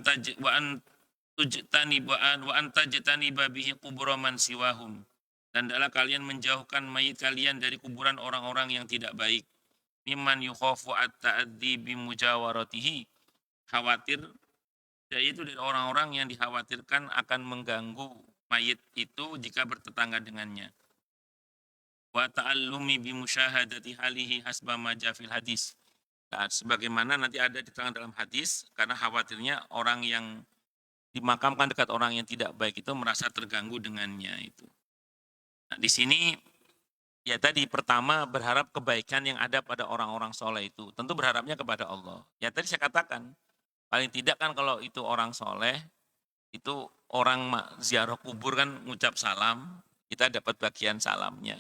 antajtaniba bihi qubura man siwahum, dan adalah kalian menjauhkan mayit kalian dari kuburan orang-orang yang tidak baik. Mimman yukhafu at-ta'addi bimujawaratihi, khawatir, yaitu dari orang-orang yang dikhawatirkan akan mengganggu mayit itu jika bertetangga dengannya. Wa ta'allumi bimusyahadati halihi hasba ma fil hadis. Nah, sebagaimana nanti ada diterangkan dalam hadis, karena khawatirnya orang yang dimakamkan dekat orang yang tidak baik itu merasa terganggu dengannya itu. Nah, di sini ya tadi pertama berharap kebaikan yang ada pada orang-orang soleh itu. Tentu berharapnya kepada Allah. Ya tadi saya katakan, paling tidak kan kalau itu orang soleh, itu orang ziarah kubur kan ngucap salam, kita dapat bagian salamnya.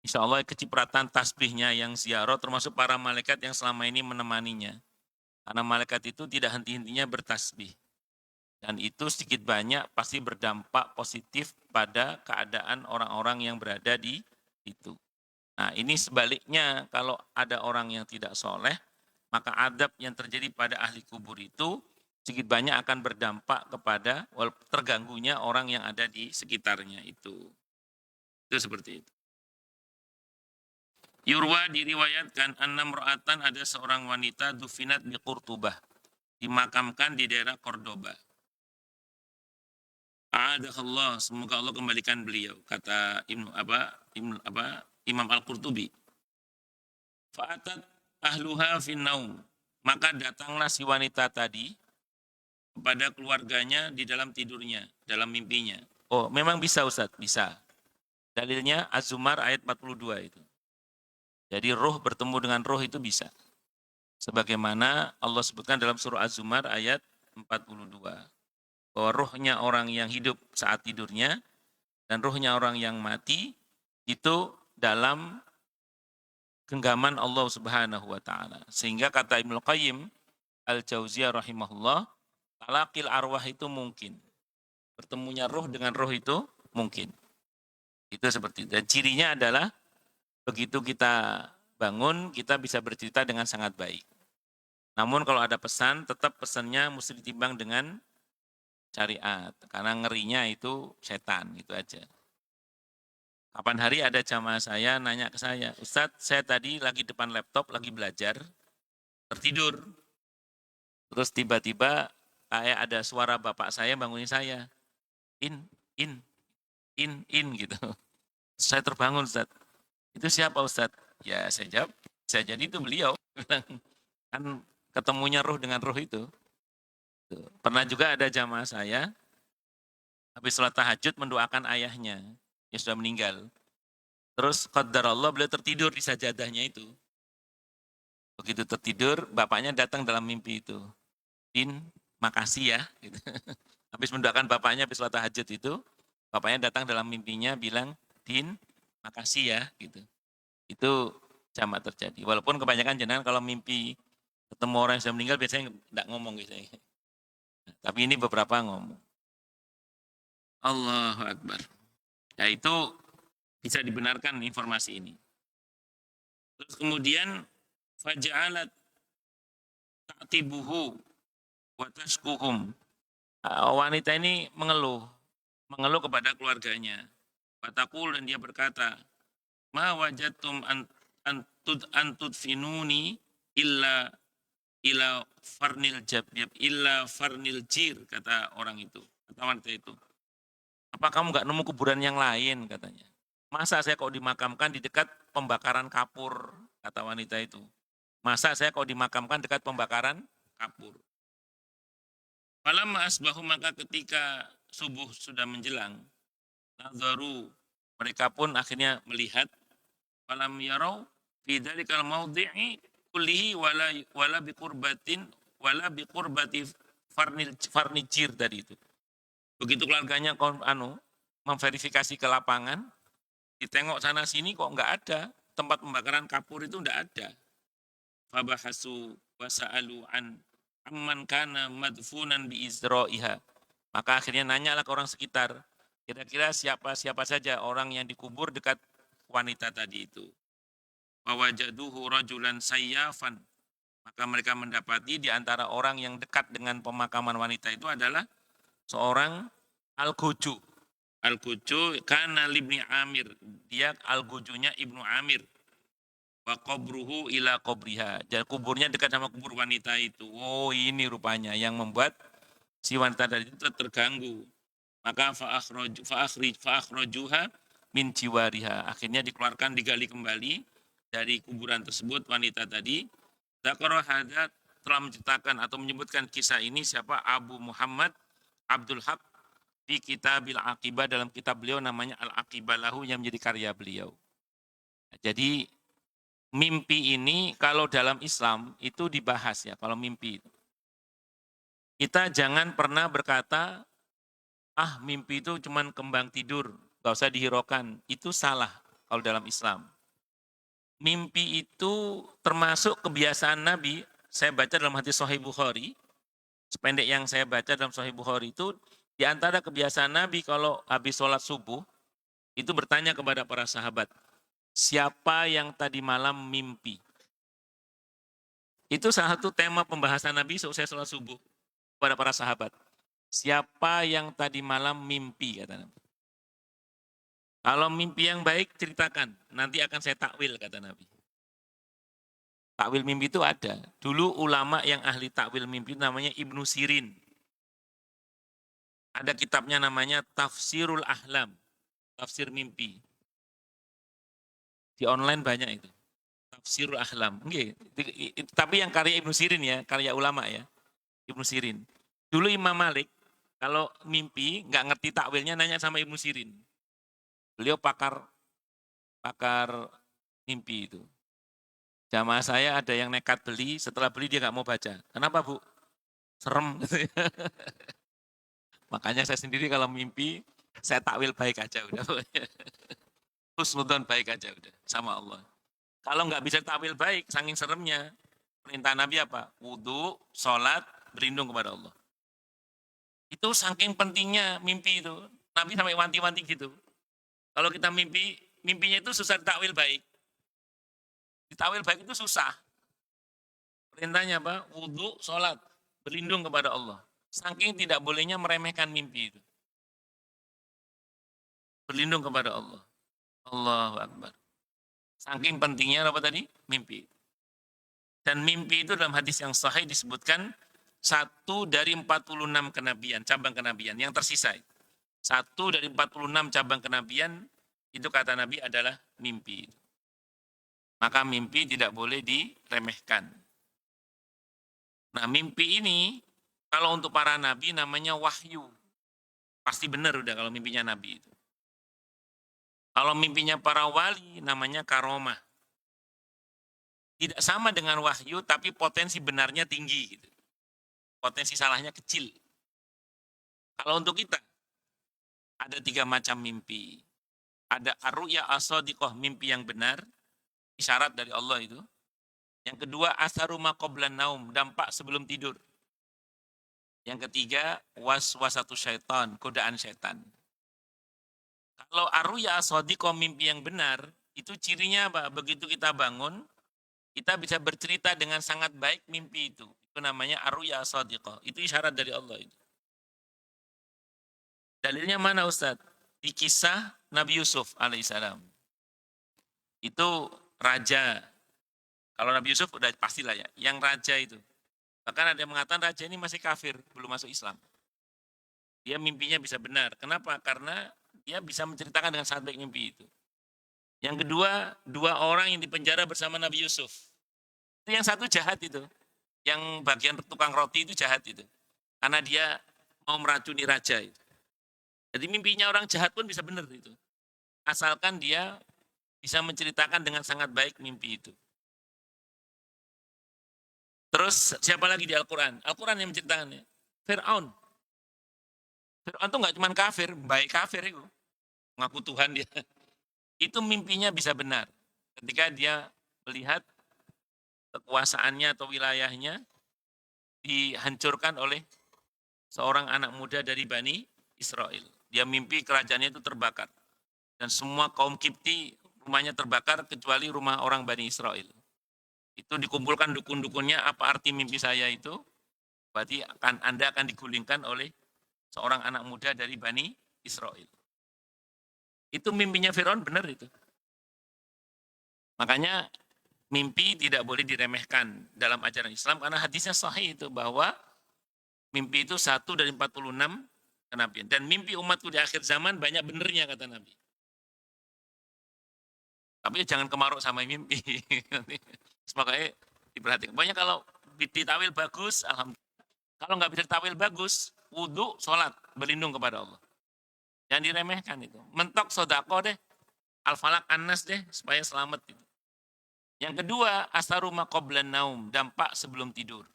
Insya Allah kecipratan tasbihnya yang ziarah termasuk para malaikat yang selama ini menemaninya. Karena malaikat itu tidak henti-hentinya bertasbih. Dan itu sedikit banyak pasti berdampak positif pada keadaan orang-orang yang berada di itu. Nah ini sebaliknya, kalau ada orang yang tidak soleh, maka adab yang terjadi pada ahli kubur itu sedikit banyak akan berdampak kepada terganggunya orang yang ada di sekitarnya itu. Itu seperti itu. Yurwa, diriwayatkan, annam ra'atan, ada seorang wanita, dufinat di Qurtubah, dimakamkan di daerah Cordoba. A'adakallah, semoga Allah kembalikan beliau, kata Imam Al-Qurtubi. Fa'atat ahluha finnaum, maka datanglah si wanita tadi kepada keluarganya di dalam tidurnya, dalam mimpinya. Oh, memang bisa Ustaz, bisa. Dalilnya Az-Zumar ayat 42 itu. Jadi roh bertemu dengan roh itu bisa. Sebagaimana Allah sebutkan dalam surah Az-Zumar ayat 42. Bahwa rohnya orang yang hidup saat tidurnya dan rohnya orang yang mati itu dalam genggaman Allah Subhanahu wa taala. Sehingga kata Ibnu Qayyim Al-Jauziyah rahimahullah, talaqil arwah itu mungkin. Bertemunya roh dengan roh itu mungkin. Itu seperti itu. Dan cirinya adalah begitu kita bangun, kita bisa bercerita dengan sangat baik. Namun kalau ada pesan, tetap pesannya mesti ditimbang dengan syariat. Karena ngerinya itu setan, gitu aja. Kapan hari ada jamaah saya nanya ke saya, Ustadz, saya tadi lagi depan laptop, lagi belajar, tertidur. Terus tiba-tiba kayak ada suara bapak saya bangunin saya. In gitu. Saya terbangun, Ustadz. Itu siapa Ustadz? Ya saya jawab, saya jadi itu beliau. Kan ketemunya roh dengan roh itu. Tuh. Pernah juga ada jamaah saya, habis sholat tahajud mendoakan ayahnya, yang sudah meninggal. Terus qadarallah beliau tertidur di sajadahnya itu. Begitu tertidur, bapaknya datang dalam mimpi itu. Din, makasih ya. Gitu. Habis mendoakan bapaknya habis sholat tahajud itu, bapaknya datang dalam mimpinya bilang, Din, makasih ya. Gitu. Itu jamak terjadi. Walaupun kebanyakan jenengan kalau mimpi ketemu orang yang sudah meninggal biasanya tidak ngomong biasanya. Tapi ini beberapa ngomong. Allahu Akbar. Ya itu bisa dibenarkan informasi ini. Terus kemudian faja'alat ta'tibuhu wa tashkuhum. Wanita ini mengeluh kepada keluarganya. Fatakul dan dia berkata, ma wajadtum antud finuni illa farnil jabib illa farnil jir, kata orang itu, kata wanita itu. Apa kamu nggak nemu kuburan yang lain, katanya. Masa saya kok dimakamkan di dekat pembakaran kapur, kata wanita itu. Masa saya kok dimakamkan dekat pembakaran kapur. Falamma asbahu, maka ketika subuh sudah menjelang, nadharu, mereka pun akhirnya melihat, falam yarau fi dzalikal maudhi'i kullihi wala biqurbatin wala biqurbati farnijir tadi itu. Begitu keluarganya memverifikasi ke lapangan, ditengok sana sini kok enggak ada, tempat pembakaran kapur itu enggak ada. Fabahasu wasa'alu amman kana madfunan bi izra'iha. Maka akhirnya nanyalah ke orang sekitar, kira-kira siapa saja orang yang dikubur dekat wanita tadi itu. Wawajaduhu rajulan sayyafan. Maka mereka mendapati di antara orang yang dekat dengan pemakaman wanita itu adalah seorang al-Guju. Al-Guju kana libni Amir. Dia al-Gujunya Ibnu Amir. Wa qabruhu ila qabriha. Dan kuburnya dekat sama kubur wanita itu. Oh, ini rupanya yang membuat si wanita tadi itu terganggu. Maka fa'akhrajuha min jiwariha. Akhirnya dikeluarkan, digali kembali dari kuburan tersebut wanita tadi. Dzakara hadza, telah menceritakan atau menyebutkan kisah ini siapa? Abu Muhammad Abdul Haq di Kitabil Aqibah, dalam kitab beliau namanya Al-Aqibah Lahu yang menjadi karya beliau. Jadi mimpi ini kalau dalam Islam itu dibahas ya, kalau mimpi. Kita jangan pernah berkata, mimpi itu cuman kembang tidur, gak usah dihiraukan. Itu salah kalau dalam Islam. Mimpi itu termasuk kebiasaan Nabi. Saya baca dalam hadis Sahih Bukhari, sependek yang saya baca dalam Sahih Bukhari itu, di antara kebiasaan Nabi kalau habis sholat subuh, itu bertanya kepada para sahabat, siapa yang tadi malam mimpi? Itu salah satu tema pembahasan Nabi selesai sholat subuh kepada para sahabat. Siapa yang tadi malam mimpi, kata Nabi. Kalau mimpi yang baik ceritakan, nanti akan saya takwil, kata Nabi. Takwil mimpi itu ada. Dulu ulama yang ahli takwil mimpi namanya Ibnu Sirin. Ada kitabnya namanya Tafsirul Ahlam, tafsir mimpi. Di online banyak itu. Tafsirul Ahlam. Oke. Tapi yang karya Ibnu Sirin ya, karya ulama ya. Ibnu Sirin. Dulu Imam Malik, kalau mimpi nggak ngerti takwilnya nanya sama Ibnu Sirin. Beliau pakar mimpi itu. Jamaah saya ada yang nekat beli, setelah beli dia nggak mau baca. Kenapa, Bu? Serem. Makanya saya sendiri kalau mimpi, saya takwil baik aja udah. Husnudzon baik aja udah sama Allah. Kalau nggak bisa takwil baik, saking seremnya, perintah Nabi apa? Wudu, sholat, berlindung kepada Allah. Itu saking pentingnya mimpi itu. Nabi sampai wanti-wanti gitu. Kalau kita mimpinya itu susah ditakwil baik. Ditakwil baik itu susah. Perintahnya apa? Wudu, sholat, berlindung kepada Allah. Saking tidak bolehnya meremehkan mimpi itu. Berlindung kepada Allah. Allahu Akbar. Saking pentingnya apa tadi? Mimpi. Dan mimpi itu dalam hadis yang sahih disebutkan 1 dari 46 kenabian, cabang kenabian yang tersisa. 1 dari 46 cabang kenabian itu kata Nabi adalah mimpi. Maka mimpi tidak boleh diremehkan. Nah, mimpi ini kalau untuk para nabi namanya wahyu. Pasti benar udah kalau mimpinya nabi itu. Kalau mimpinya para wali namanya karomah. Tidak sama dengan wahyu tapi potensi benarnya tinggi gitu. Potensi salahnya kecil. Kalau untuk kita ada 3 macam mimpi. Ada ar-ru'ya as-shadiqah, mimpi yang benar, isyarat dari Allah itu. Yang kedua atharu ma qablan naum, dampak sebelum tidur. Yang ketiga waswasatu syaitan, godaan setan. Kalau ar-ru'ya as-shadiqah, mimpi yang benar, itu cirinya apa? Begitu kita bangun, kita bisa bercerita dengan sangat baik mimpi itu. Itu namanya ar-ru'ya as-shadiqah. Itu isyarat dari Allah itu. Dalilnya mana Ustadz? Di kisah Nabi Yusuf alaihissalam. Itu raja. Kalau Nabi Yusuf udah pastilah ya, yang raja itu. Bahkan ada yang mengatakan raja ini masih kafir, belum masuk Islam. Dia mimpinya bisa benar. Kenapa? Karena dia bisa menceritakan dengan sangat baik mimpi itu. Yang kedua, 2 orang yang dipenjara bersama Nabi Yusuf. Itu yang satu jahat itu. Yang bagian tukang roti itu jahat itu. Karena dia mau meracuni raja itu. Jadi mimpinya orang jahat pun bisa benar itu. Asalkan dia bisa menceritakan dengan sangat baik mimpi itu. Terus siapa lagi di Al-Quran? Al-Quran yang menceritakannya. Fir'aun. Fir'aun itu nggak cuma kafir, baik kafir itu. Ngaku Tuhan dia. Itu mimpinya bisa benar. Ketika dia melihat kekuasaannya atau wilayahnya dihancurkan oleh seorang anak muda dari Bani Israel. Dia mimpi kerajaannya itu terbakar. Dan semua kaum Kipti rumahnya terbakar kecuali rumah orang Bani Israel. Itu dikumpulkan dukun-dukunnya, apa arti mimpi saya itu? Berarti Anda akan digulingkan oleh seorang anak muda dari Bani Israel. Itu mimpinya Firaun benar itu. Makanya mimpi tidak boleh diremehkan dalam ajaran Islam karena hadisnya sahih itu bahwa mimpi itu 1 dari 46 kenabian. Dan mimpi umatku di akhir zaman banyak benernya kata Nabi. Tapi jangan kemaruk sama mimpi. Semoga diperhatikan. Pokoknya kalau ditawil bagus, alhamdulillah. Kalau nggak bisa ditawil bagus, wudhu, sholat, berlindung kepada Allah. Jangan diremehkan itu. Mentok sodako deh, al-falak an-nas deh, supaya selamat itu. Yang kedua, asaruma qablan naum, dampak sebelum tidur.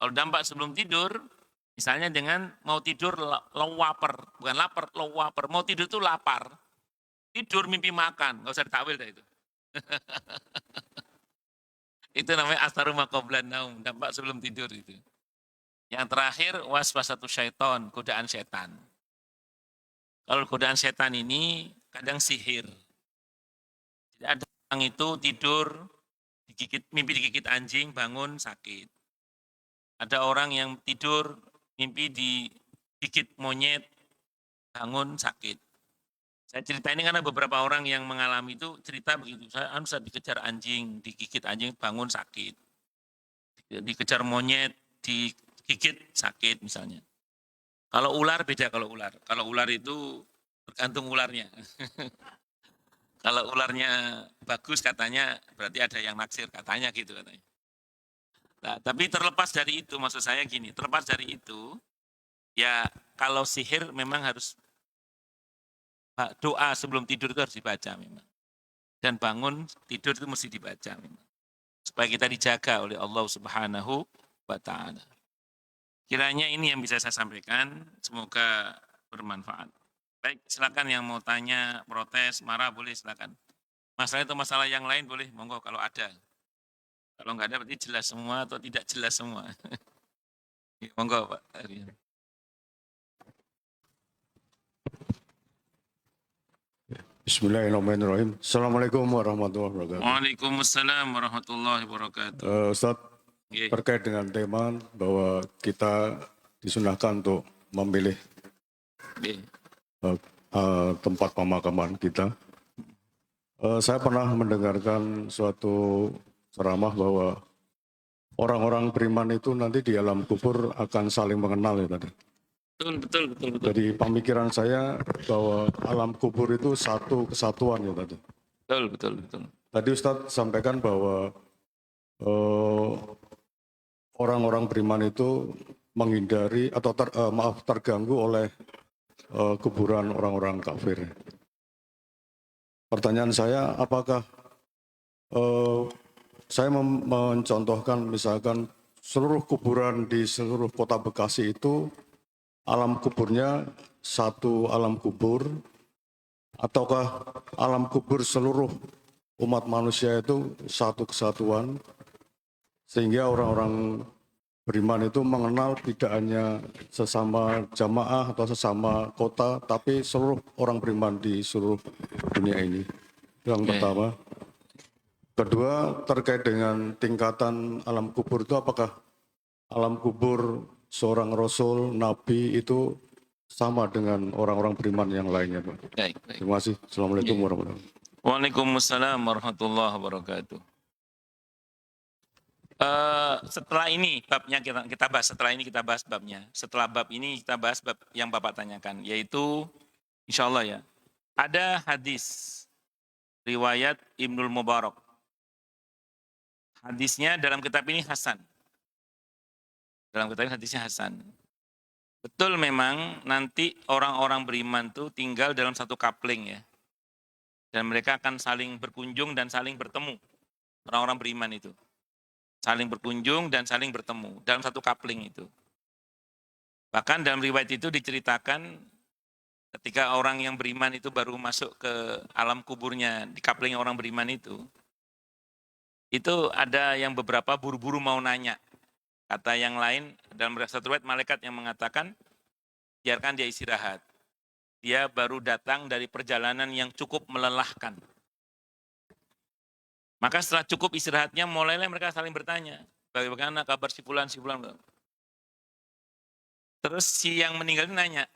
Kalau dampak sebelum tidur, misalnya dengan mau tidur lapar, bukan lapar, lapar. Mau tidur itu lapar. Tidur mimpi makan, nggak usah ditakwil dah itu. Itu namanya asaruma qablan naum, dampak sebelum tidur itu. Yang terakhir, waswasatu syaiton, godaan setan. Kalau godaan setan ini kadang sihir. Jadi ada orang itu tidur, mimpi digigit anjing, bangun sakit. Ada orang yang tidur, mimpi digigit monyet, bangun sakit. Saya cerita ini karena beberapa orang yang mengalami itu cerita begitu. Saya dikejar anjing, digigit anjing, bangun sakit. Dikejar monyet, digigit sakit misalnya. Kalau ular beda kalau ular. Kalau ular itu tergantung ularnya. Kalau ularnya bagus katanya berarti ada yang naksir katanya gitu katanya. Nah, tapi terlepas dari itu maksud saya gini, terlepas dari itu ya kalau sihir memang harus doa sebelum tidur itu harus dibaca memang. Dan bangun tidur itu mesti dibaca memang. Supaya kita dijaga oleh Allah Subhanahu wa taala. Kiranya ini yang bisa saya sampaikan, semoga bermanfaat. Baik, silakan yang mau tanya, protes, marah boleh silakan. Masalah itu masalah yang lain boleh, monggo kalau ada. Kalau nggak ada berarti jelas semua atau tidak jelas semua. Monggo Pak Aryan. Bismillahirrahmanirrahim. Assalamualaikum warahmatullahi wabarakatuh. Waalaikumsalam warahmatullahi wabarakatuh. Ustaz, Nggih. terkait dengan tema bahwa kita disunahkan untuk memilih Nggih. tempat pemakaman kita. Saya pernah mendengarkan suatu ceramah bahwa orang-orang beriman itu nanti di alam kubur akan saling mengenal ya tadi. Betul. Jadi pemikiran saya bahwa alam kubur itu satu kesatuan ya tadi. Betul. Tadi Ustadz sampaikan bahwa orang-orang beriman itu menghindari atau terganggu oleh kuburan orang-orang kafir. Pertanyaan saya, apakah saya mencontohkan misalkan seluruh kuburan di seluruh kota Bekasi itu alam kuburnya satu alam kubur, ataukah alam kubur seluruh umat manusia itu satu kesatuan, sehingga orang-orang beriman itu mengenal tidak hanya sesama jamaah atau sesama kota, tapi seluruh orang beriman di seluruh dunia ini. Yang pertama. Kedua, terkait dengan tingkatan alam kubur itu, apakah alam kubur seorang rasul, nabi itu sama dengan orang-orang beriman yang lainnya, Pak? Baik. Terima kasih. Assalamualaikum warahmatullahi wabarakatuh. Waalaikumsalam warahmatullahi wabarakatuh. Setelah ini babnya kita bahas, setelah ini kita bahas babnya. Setelah bab ini kita bahas bab yang Bapak tanyakan, yaitu insya Allah ya, ada hadis riwayat Ibnul Mubarak. Hadisnya dalam kitab ini Hasan. Dalam kitab ini hadisnya Hasan. Betul memang nanti orang-orang beriman itu tinggal dalam satu kapling ya. Dan mereka akan saling berkunjung dan saling bertemu. Orang-orang beriman itu. Saling berkunjung dan saling bertemu dalam satu kapling itu. Bahkan dalam riwayat itu diceritakan ketika orang yang beriman itu baru masuk ke alam kuburnya di kapling orang beriman itu ada yang beberapa buru-buru mau nanya. Kata yang lain dalam satu riwayat malaikat yang mengatakan biarkan dia istirahat. Dia baru datang dari perjalanan yang cukup melelahkan. Maka setelah cukup istirahatnya, mulailah mereka saling bertanya, bagaimana kabar si fulan. Terus si yang meninggal nanya,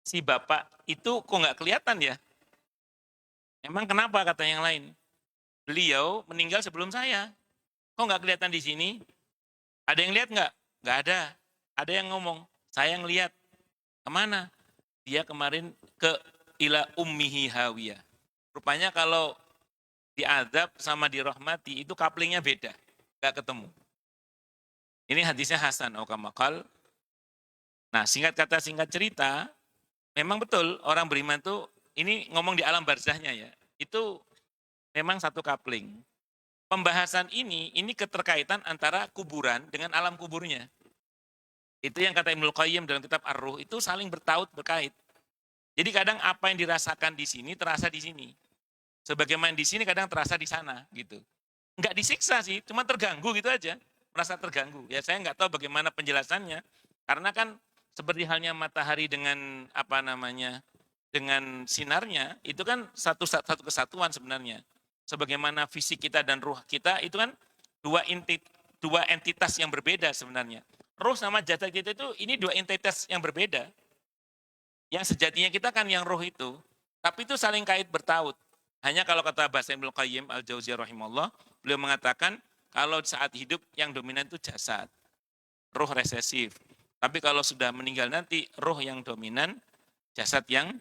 si bapak itu kok nggak kelihatan ya? Emang kenapa, kata yang lain? Beliau meninggal sebelum saya. Kok nggak kelihatan di sini? Ada yang lihat nggak? Nggak ada. Ada yang ngomong, saya yang lihat. Kemana? Dia kemarin ke ila ummihi hawiyah. Rupanya kalau diazab sama dirahmati itu kaplingnya beda, nggak ketemu. Ini hadisnya Hasan Okamakal. Nah, singkat kata singkat cerita, memang betul orang beriman itu ini ngomong di alam barzahnya ya. Itu memang satu kapling. Pembahasan ini keterkaitan antara kuburan dengan alam kuburnya. Itu yang kata Ibnul Qayyim dalam kitab Ar-Ruh, itu saling berkait. Jadi kadang apa yang dirasakan di sini terasa di sini. Sebagaimana di sini kadang terasa di sana gitu. Enggak disiksa sih, cuma terganggu gitu aja. Merasa terganggu. Ya saya enggak tahu bagaimana penjelasannya. Karena kan seperti halnya matahari dengan dengan sinarnya, itu kan satu kesatuan sebenarnya. Sebagaimana fisik kita dan ruh kita itu kan dua entitas yang berbeda sebenarnya. Ruh sama jasad kita itu ini dua entitas yang berbeda. Yang sejatinya kita kan yang ruh itu, tapi itu saling kait bertaut. Hanya kalau kata bahasa Ibnu Qayyim Al-Jauziyah rahimahullah, beliau mengatakan kalau saat hidup yang dominan itu jasad, ruh resesif. Tapi kalau sudah meninggal nanti ruh yang dominan, jasad yang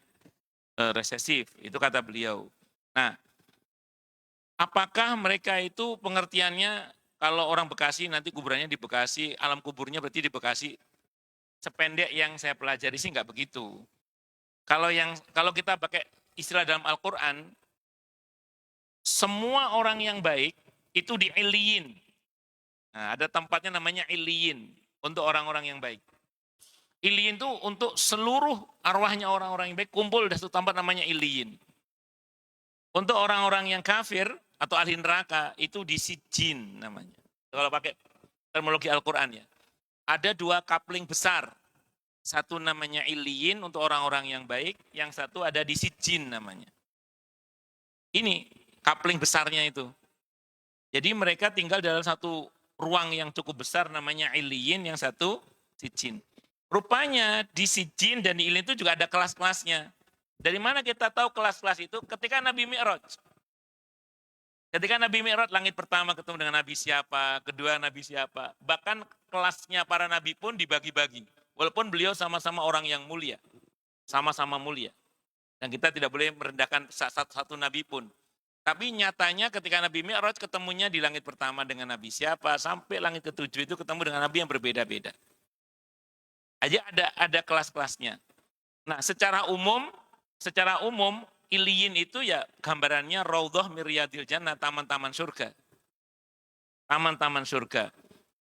resesif. Itu kata beliau. Nah, apakah mereka itu pengertiannya kalau orang Bekasi nanti kuburannya di Bekasi, alam kuburnya berarti di Bekasi? Sependek yang saya pelajari sih nggak begitu. Kalau kita pakai istilah dalam Al-Quran, semua orang yang baik itu di Iliyin. Nah, ada tempatnya namanya Iliyin untuk orang-orang yang baik. Iliyin itu untuk seluruh arwahnya orang-orang yang baik kumpul di satu tempat namanya Iliyin. Untuk orang-orang yang kafir atau ahli neraka itu di Sijin namanya. Kalau pakai terminologi Al-Quran ya. Ada dua kapling besar. Satu namanya Iliyin untuk orang-orang yang baik, yang satu ada di Sijin namanya. Ini kapling besarnya itu. Jadi mereka tinggal dalam satu ruang yang cukup besar namanya Iliyin, yang satu Sijin. Rupanya di Sijin dan di Iliyin itu juga ada kelas-kelasnya. Dari mana kita tahu kelas-kelas itu? Ketika Nabi Mi'raj. Ketika Nabi Mi'raj, langit pertama ketemu dengan Nabi siapa, kedua Nabi siapa. Bahkan kelasnya para Nabi pun dibagi-bagi. Walaupun beliau sama-sama orang yang mulia. Sama-sama mulia. Dan kita tidak boleh merendahkan satu Nabi pun. Tapi nyatanya ketika Nabi Mi'raj ketemunya di langit pertama dengan Nabi siapa, sampai langit ketujuh itu ketemu dengan Nabi yang berbeda-beda. Aja ada kelas-kelasnya. Nah, secara umum Iliyin itu ya gambarannya Raudhah Miryadil Jannah, taman-taman surga. Taman-taman surga.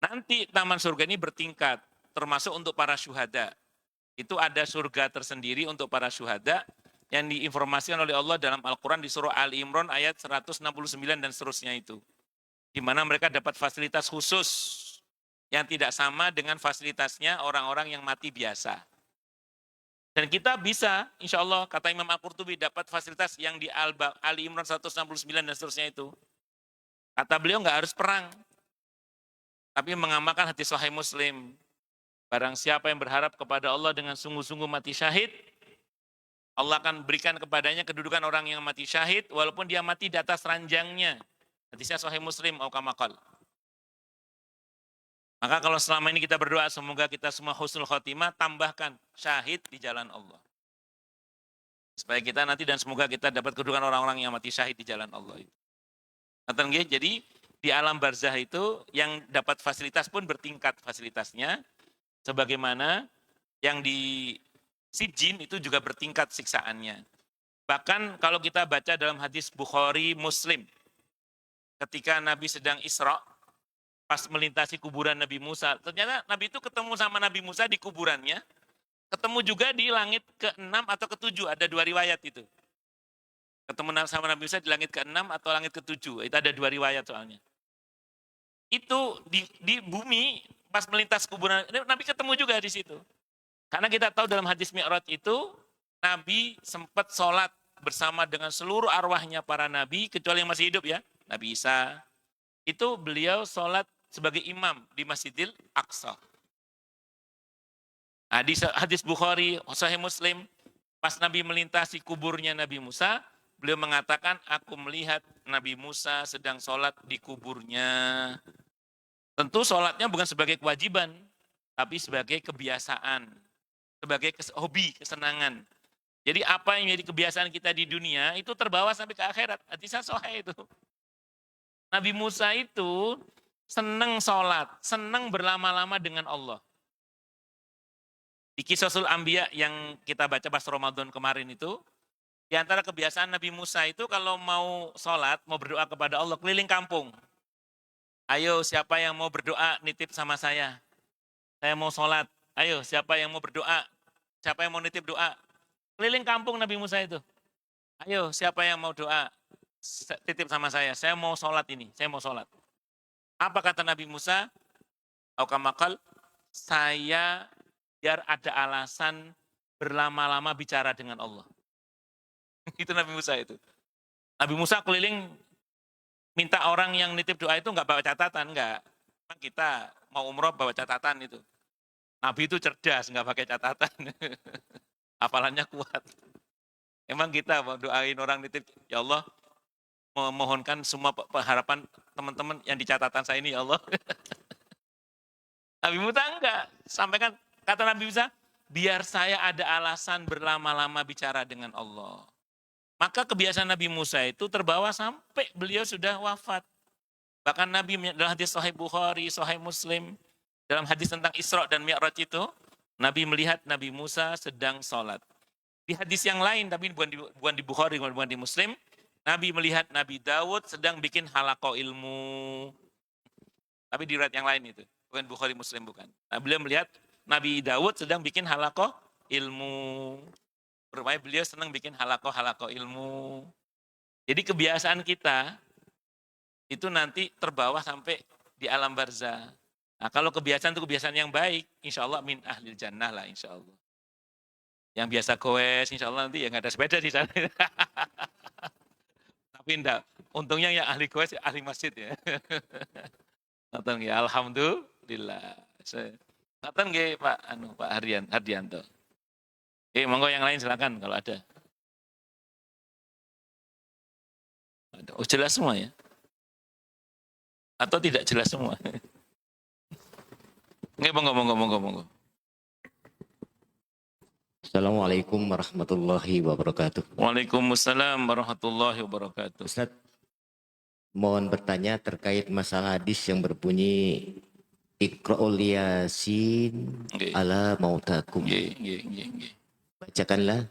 Nanti taman surga ini bertingkat, termasuk untuk para syuhada. Itu ada surga tersendiri untuk para syuhada yang diinformasikan oleh Allah dalam Al-Quran di surah Ali Imran ayat 169 dan seterusnya itu. Di mana mereka dapat fasilitas khusus yang tidak sama dengan fasilitasnya orang-orang yang mati biasa. Dan kita bisa, insya Allah, kata Imam Al-Qurtubi, dapat fasilitas yang di Ali Imran 169 dan seterusnya itu. Kata beliau nggak harus perang, tapi mengamalkan hadis Sahih Muslim. Barang siapa yang berharap kepada Allah dengan sungguh-sungguh mati syahid, Allah akan berikan kepadanya kedudukan orang yang mati syahid, walaupun dia mati di atas ranjangnya. Hadisnya Sahih Muslim, aukamakal. Maka kalau selama ini kita berdoa, semoga kita semua husnul khotimah, tambahkan syahid di jalan Allah. Supaya kita nanti dan semoga kita dapat kedudukan orang-orang yang mati syahid di jalan Allah. Jadi di alam barzah itu yang dapat fasilitas pun bertingkat fasilitasnya. Sebagaimana yang di Sijin itu juga bertingkat siksaannya. Bahkan kalau kita baca dalam hadis Bukhari Muslim, ketika Nabi sedang Isra, pas melintasi kuburan Nabi Musa, ternyata Nabi itu ketemu sama Nabi Musa di kuburannya, ketemu juga di langit ke-6 atau ke-7, ada dua riwayat itu. Ketemu sama Nabi Musa di langit ke-6 atau langit ke-7, itu ada dua riwayat soalnya. Itu di bumi, pas melintas kuburan, Nabi ketemu juga di situ. Karena kita tahu dalam hadis Mi'raj itu, Nabi sempat sholat bersama dengan seluruh arwahnya para Nabi, kecuali yang masih hidup ya, Nabi Isa. Itu beliau sholat sebagai imam di Masjidil Aqsa. Nah, di hadis Bukhari, Sahih Muslim, pas Nabi melintasi kuburnya Nabi Musa, beliau mengatakan, aku melihat Nabi Musa sedang sholat di kuburnya. Tentu sholatnya bukan sebagai kewajiban, tapi sebagai kebiasaan, sebagai hobi, kesenangan. Jadi apa yang menjadi kebiasaan kita di dunia, itu terbawa sampai ke akhirat. Hadisnya sahih itu. Nabi Musa itu senang sholat, senang berlama-lama dengan Allah. Di Qisasul Anbiya yang kita baca pas Ramadan kemarin itu, di antara kebiasaan Nabi Musa itu kalau mau sholat, mau berdoa kepada Allah, keliling kampung. Ayo siapa yang mau berdoa nitip sama saya mau sholat. Ayo siapa yang mau berdoa, siapa yang mau nitip doa. Keliling kampung Nabi Musa itu. Ayo siapa yang mau doa, titip sama saya mau sholat ini, saya mau sholat. Apa kata Nabi Musa? Aukamakal, saya biar ada alasan berlama-lama bicara dengan Allah. Itu Nabi Musa itu. Nabi Musa keliling minta orang yang nitip doa itu enggak bawa catatan, enggak. Memang kita mau umroh bawa catatan itu. Nabi itu cerdas, enggak pakai catatan. Hafalannya kuat. Emang kita mau doain orang nitip, ya Allah, memohonkan semua harapan teman-teman yang di catatan saya ini ya Allah. Nabi Musa enggak, sampaikan kata Nabi Musa, biar saya ada alasan berlama-lama bicara dengan Allah. Maka kebiasaan Nabi Musa itu terbawa sampai beliau sudah wafat. Bahkan Nabi dalam hadis Sahih Bukhari, Sahih Muslim, dalam hadis tentang Isra dan Mi'raj itu, Nabi melihat Nabi Musa sedang sholat. Di hadis yang lain, tapi bukan di Bukhari, bukan di Muslim, Nabi melihat Nabi Daud sedang bikin halaqah ilmu. Tapi di riwayat yang lain itu, bukan Bukhari Muslim bukan. Nah, beliau melihat Nabi Daud sedang bikin halaqah ilmu. Bermain beliau senang bikin halaqah ilmu. Jadi kebiasaan kita itu nanti terbawa sampai di alam barzah. Nah, kalau kebiasaan itu kebiasaan yang baik, insya Allah min ahlil jannah lah insya Allah. Yang biasa goes, insya Allah nanti ya nggak ada sepeda di sana. Tapi enggak, untungnya yang ahli goes ahli masjid ya. Nonton ya, alhamdulillah. Nonton nggih Pak Hardianto. Monggo yang lain silakan kalau ada. Oh jelas semua ya? Atau tidak jelas semua? Nggih, monggo. Assalamualaikum warahmatullahi wabarakatuh. Waalaikumsalam warahmatullahi wabarakatuh. Ustaz, mohon bertanya terkait masalah hadis yang berbunyi Iqra'ul Yasin Nggih. ala mautakum. Nggih. Bacakanlah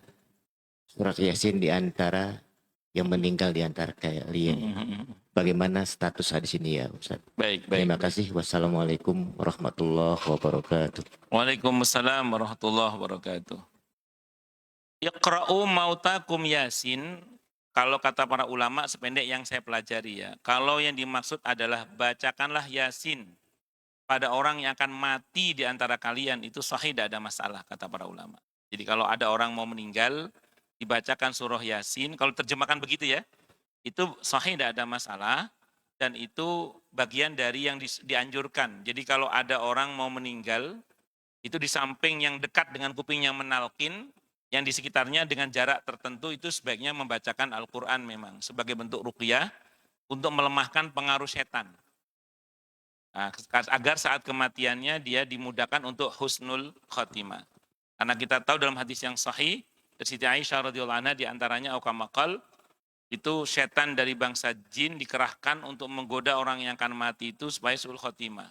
surat Yasin di antara yang meninggal di antara kalian. Bagaimana status hadis ini ya Ustaz? Baik. Terima kasih. Wassalamualaikum warahmatullahi wabarakatuh. Waalaikumsalam warahmatullahi wabarakatuh. Iqra'u mautakum Yasin, kalau kata para ulama sependek yang saya pelajari ya, kalau yang dimaksud adalah bacakanlah Yasin pada orang yang akan mati di antara kalian, itu sahih, tidak ada masalah kata para ulama. Jadi kalau ada orang mau meninggal, dibacakan surah Yasin, kalau terjemahkan begitu ya, itu sahih, tidak ada masalah, dan itu bagian dari yang dianjurkan. Jadi kalau ada orang mau meninggal, itu di samping yang dekat dengan kuping yang menalkin, yang di sekitarnya dengan jarak tertentu itu sebaiknya membacakan Al-Quran memang sebagai bentuk ruqyah untuk melemahkan pengaruh setan. Nah, agar saat kematiannya dia dimudahkan untuk husnul khotimah. Karena kita tahu dalam hadis yang sahih, dari Siti Aisyah radhiyallahu anha diantaranya aukamakal, itu setan dari bangsa jin dikerahkan untuk menggoda orang yang akan mati itu supaya sul khotimah.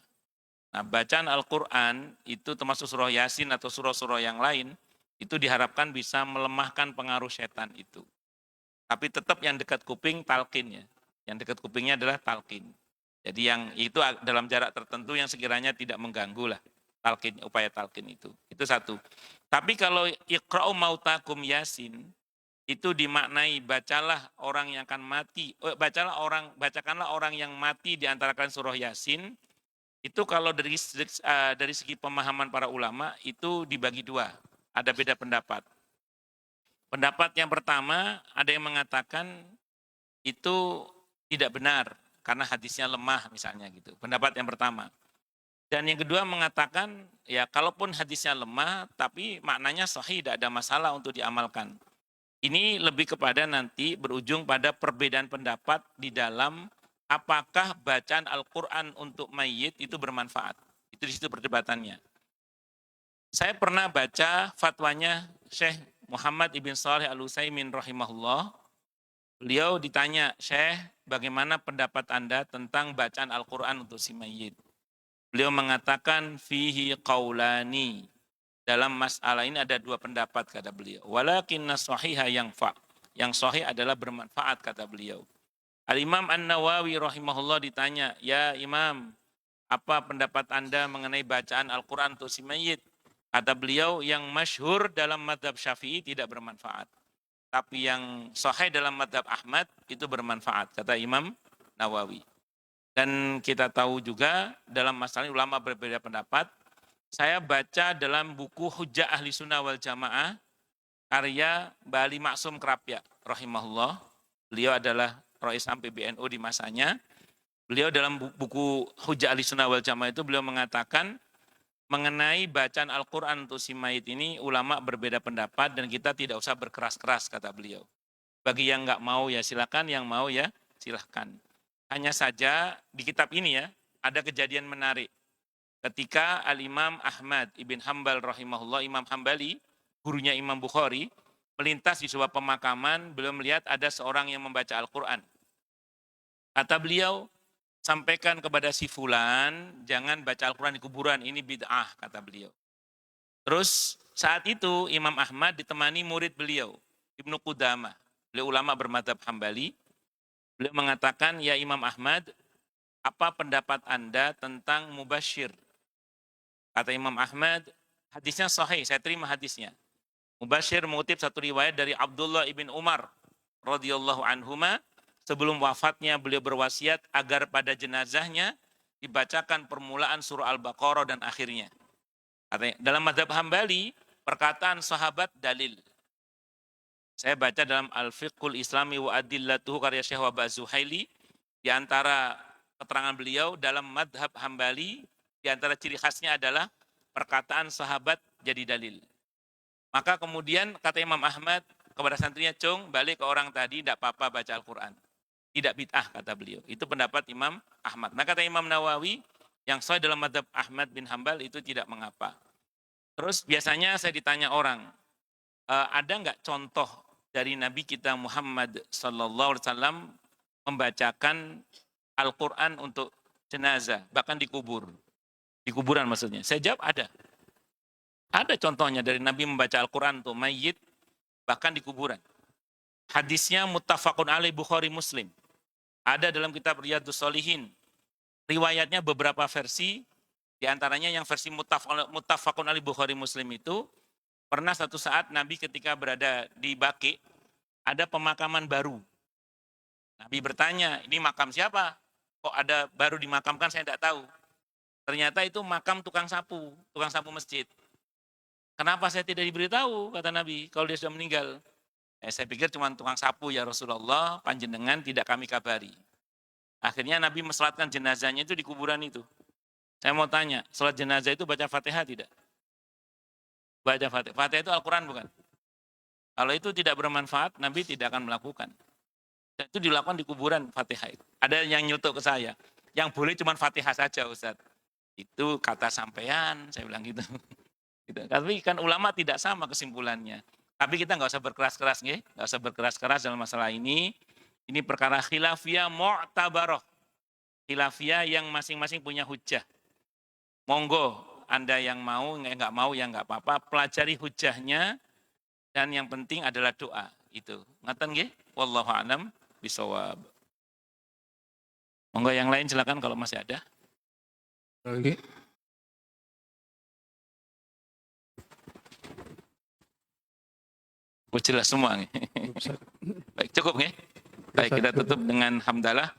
Nah, bacaan Al-Quran itu termasuk surah Yasin atau surah-surah yang lain, itu diharapkan bisa melemahkan pengaruh setan itu. Tapi tetap yang dekat kuping talqin ya. Yang dekat kupingnya adalah talqin. Jadi yang itu dalam jarak tertentu yang sekiranya tidak mengganggu lah talqin, upaya talqin itu. Itu satu. Tapi kalau Iqra'u mautakum Yasin, itu dimaknai bacalah orang yang akan mati, bacakanlah orang yang mati di antara kalian surah Yasin. Itu kalau dari segi pemahaman para ulama itu dibagi dua. Ada beda pendapat. Pendapat yang pertama, ada yang mengatakan itu tidak benar karena hadisnya lemah misalnya gitu. Pendapat yang pertama. Dan yang kedua mengatakan ya kalaupun hadisnya lemah tapi maknanya sahih, tidak ada masalah untuk diamalkan. Ini lebih kepada nanti berujung pada perbedaan pendapat di dalam apakah bacaan Al-Quran untuk mayit itu bermanfaat. Itu di situ perdebatannya. Saya pernah baca fatwanya Syekh Muhammad Ibn Shalih Al-Utsaimin rahimahullah. Beliau ditanya, Syekh, bagaimana pendapat Anda tentang bacaan Al-Quran untuk si mayit? Beliau mengatakan, fihi qaulani. Dalam masalah ini ada dua pendapat, kata beliau. Walakinna sahiha yanfa'. Yang sahih adalah bermanfaat, kata beliau. Al-Imam An-Nawawi rahimahullah ditanya, ya Imam, apa pendapat Anda mengenai bacaan Al-Quran untuk si mayit? Kata beliau, yang masyhur dalam madhab Syafi'i tidak bermanfaat. Tapi yang sahih dalam madhab Ahmad itu bermanfaat, kata Imam Nawawi. Dan kita tahu juga dalam masalah ulama berbeda pendapat. Saya baca dalam buku Hujjah Ahli Sunnah wal Jamaah, karya Bali Maksum Krapyak, rahimahullah. Beliau adalah Roisam PBNU di masanya. Beliau dalam buku Hujjah Ahli Sunnah wal Jamaah itu beliau mengatakan, mengenai bacaan Al-Quran untuk si mayit ini ulama berbeda pendapat dan kita tidak usah berkeras-keras, kata beliau. Bagi yang nggak mau ya silakan, yang mau ya silakan. Hanya saja di kitab ini ya ada kejadian menarik. Ketika Al-Imam Ahmad Ibn Hanbal rahimahullah, Imam Hambali, gurunya Imam Bukhari, melintas di sebuah pemakaman, beliau melihat ada seorang yang membaca Al-Quran. Kata beliau, sampaikan kepada si fulan, jangan baca Al-Quran di kuburan, ini bid'ah, kata beliau. Terus saat itu Imam Ahmad ditemani murid beliau, Ibnu Qudamah. Beliau ulama bermadzhab Hambali. Beliau mengatakan, ya Imam Ahmad, apa pendapat Anda tentang mubasyir? Kata Imam Ahmad, hadisnya sahih, saya terima hadisnya. Mubasyir mengutip satu riwayat dari Abdullah ibn Umar radhiyallahu anhuma. Sebelum wafatnya beliau berwasiat agar pada jenazahnya dibacakan permulaan surah Al-Baqarah dan akhirnya. Katanya, dalam mazhab Hambali, perkataan sahabat dalil. Saya baca dalam Al-Fiqhul Islami wa Adillatuhu karya Syekh Wahbah Zuhaili, di antara keterangan beliau dalam mazhab Hambali, di antara ciri khasnya adalah perkataan sahabat jadi dalil. Maka kemudian kata Imam Ahmad kepada santrinya, Cung, balik ke orang tadi, tidak apa-apa baca Al-Quran. Tidak bid'ah, kata beliau. Itu pendapat Imam Ahmad. Nah kata Imam Nawawi, yang sahih dalam mazhab Ahmad bin Hanbal itu tidak mengapa. Terus biasanya saya ditanya orang, ada nggak contoh dari Nabi kita Muhammad sallallahu alaihi wasallam membacakan Al-Quran untuk jenazah, bahkan dikubur. Di kuburan maksudnya. Saya jawab ada. Ada contohnya dari Nabi membaca Al-Quran untuk mayit, bahkan di kuburan. Hadisnya muttafaqun alaih Bukhari Muslim. Ada dalam kitab Riyadhus Shalihin. Riwayatnya beberapa versi, di antaranya yang versi muttafaqun alaih Bukhari Muslim itu, pernah satu saat Nabi ketika berada di Baqi, ada pemakaman baru. Nabi bertanya, ini makam siapa? Kok ada baru dimakamkan, saya tidak tahu. Ternyata itu makam tukang sapu masjid. Kenapa saya tidak diberitahu, kata Nabi, kalau dia sudah meninggal? Saya pikir cuma tukang sapu ya Rasulullah, panjenengan tidak kami kabari. Akhirnya Nabi mesalatkan jenazahnya itu di kuburan itu. Saya mau tanya, salat jenazah itu baca Fatihah tidak? Baca Fatihah. Fatihah itu Al-Quran bukan? Kalau itu tidak bermanfaat, Nabi tidak akan melakukan. Dan itu dilakukan di kuburan Fatihah itu. Ada yang nyeletuk ke saya, yang boleh cuma Fatihah saja Ustaz. Itu kata sampean, saya bilang gitu. Tapi kan ulama tidak sama kesimpulannya. Tapi kita nggak usah berkeras-keras, nggak usah berkeras-keras dalam masalah ini. Ini perkara khilafiyah mu'tabaroh. Khilafiyah yang masing-masing punya hujah. Monggo, Anda yang mau, nggak mau ya nggak apa-apa. Pelajari hujahnya, dan yang penting adalah doa. Itu. Ngaten nggih? Wallahu a'lam bishawab. Monggo yang lain silakan kalau masih ada. Oke. Oh, jelas semua nih. Baik, cukup nih. Baik, kita tutup dengan hamdalah.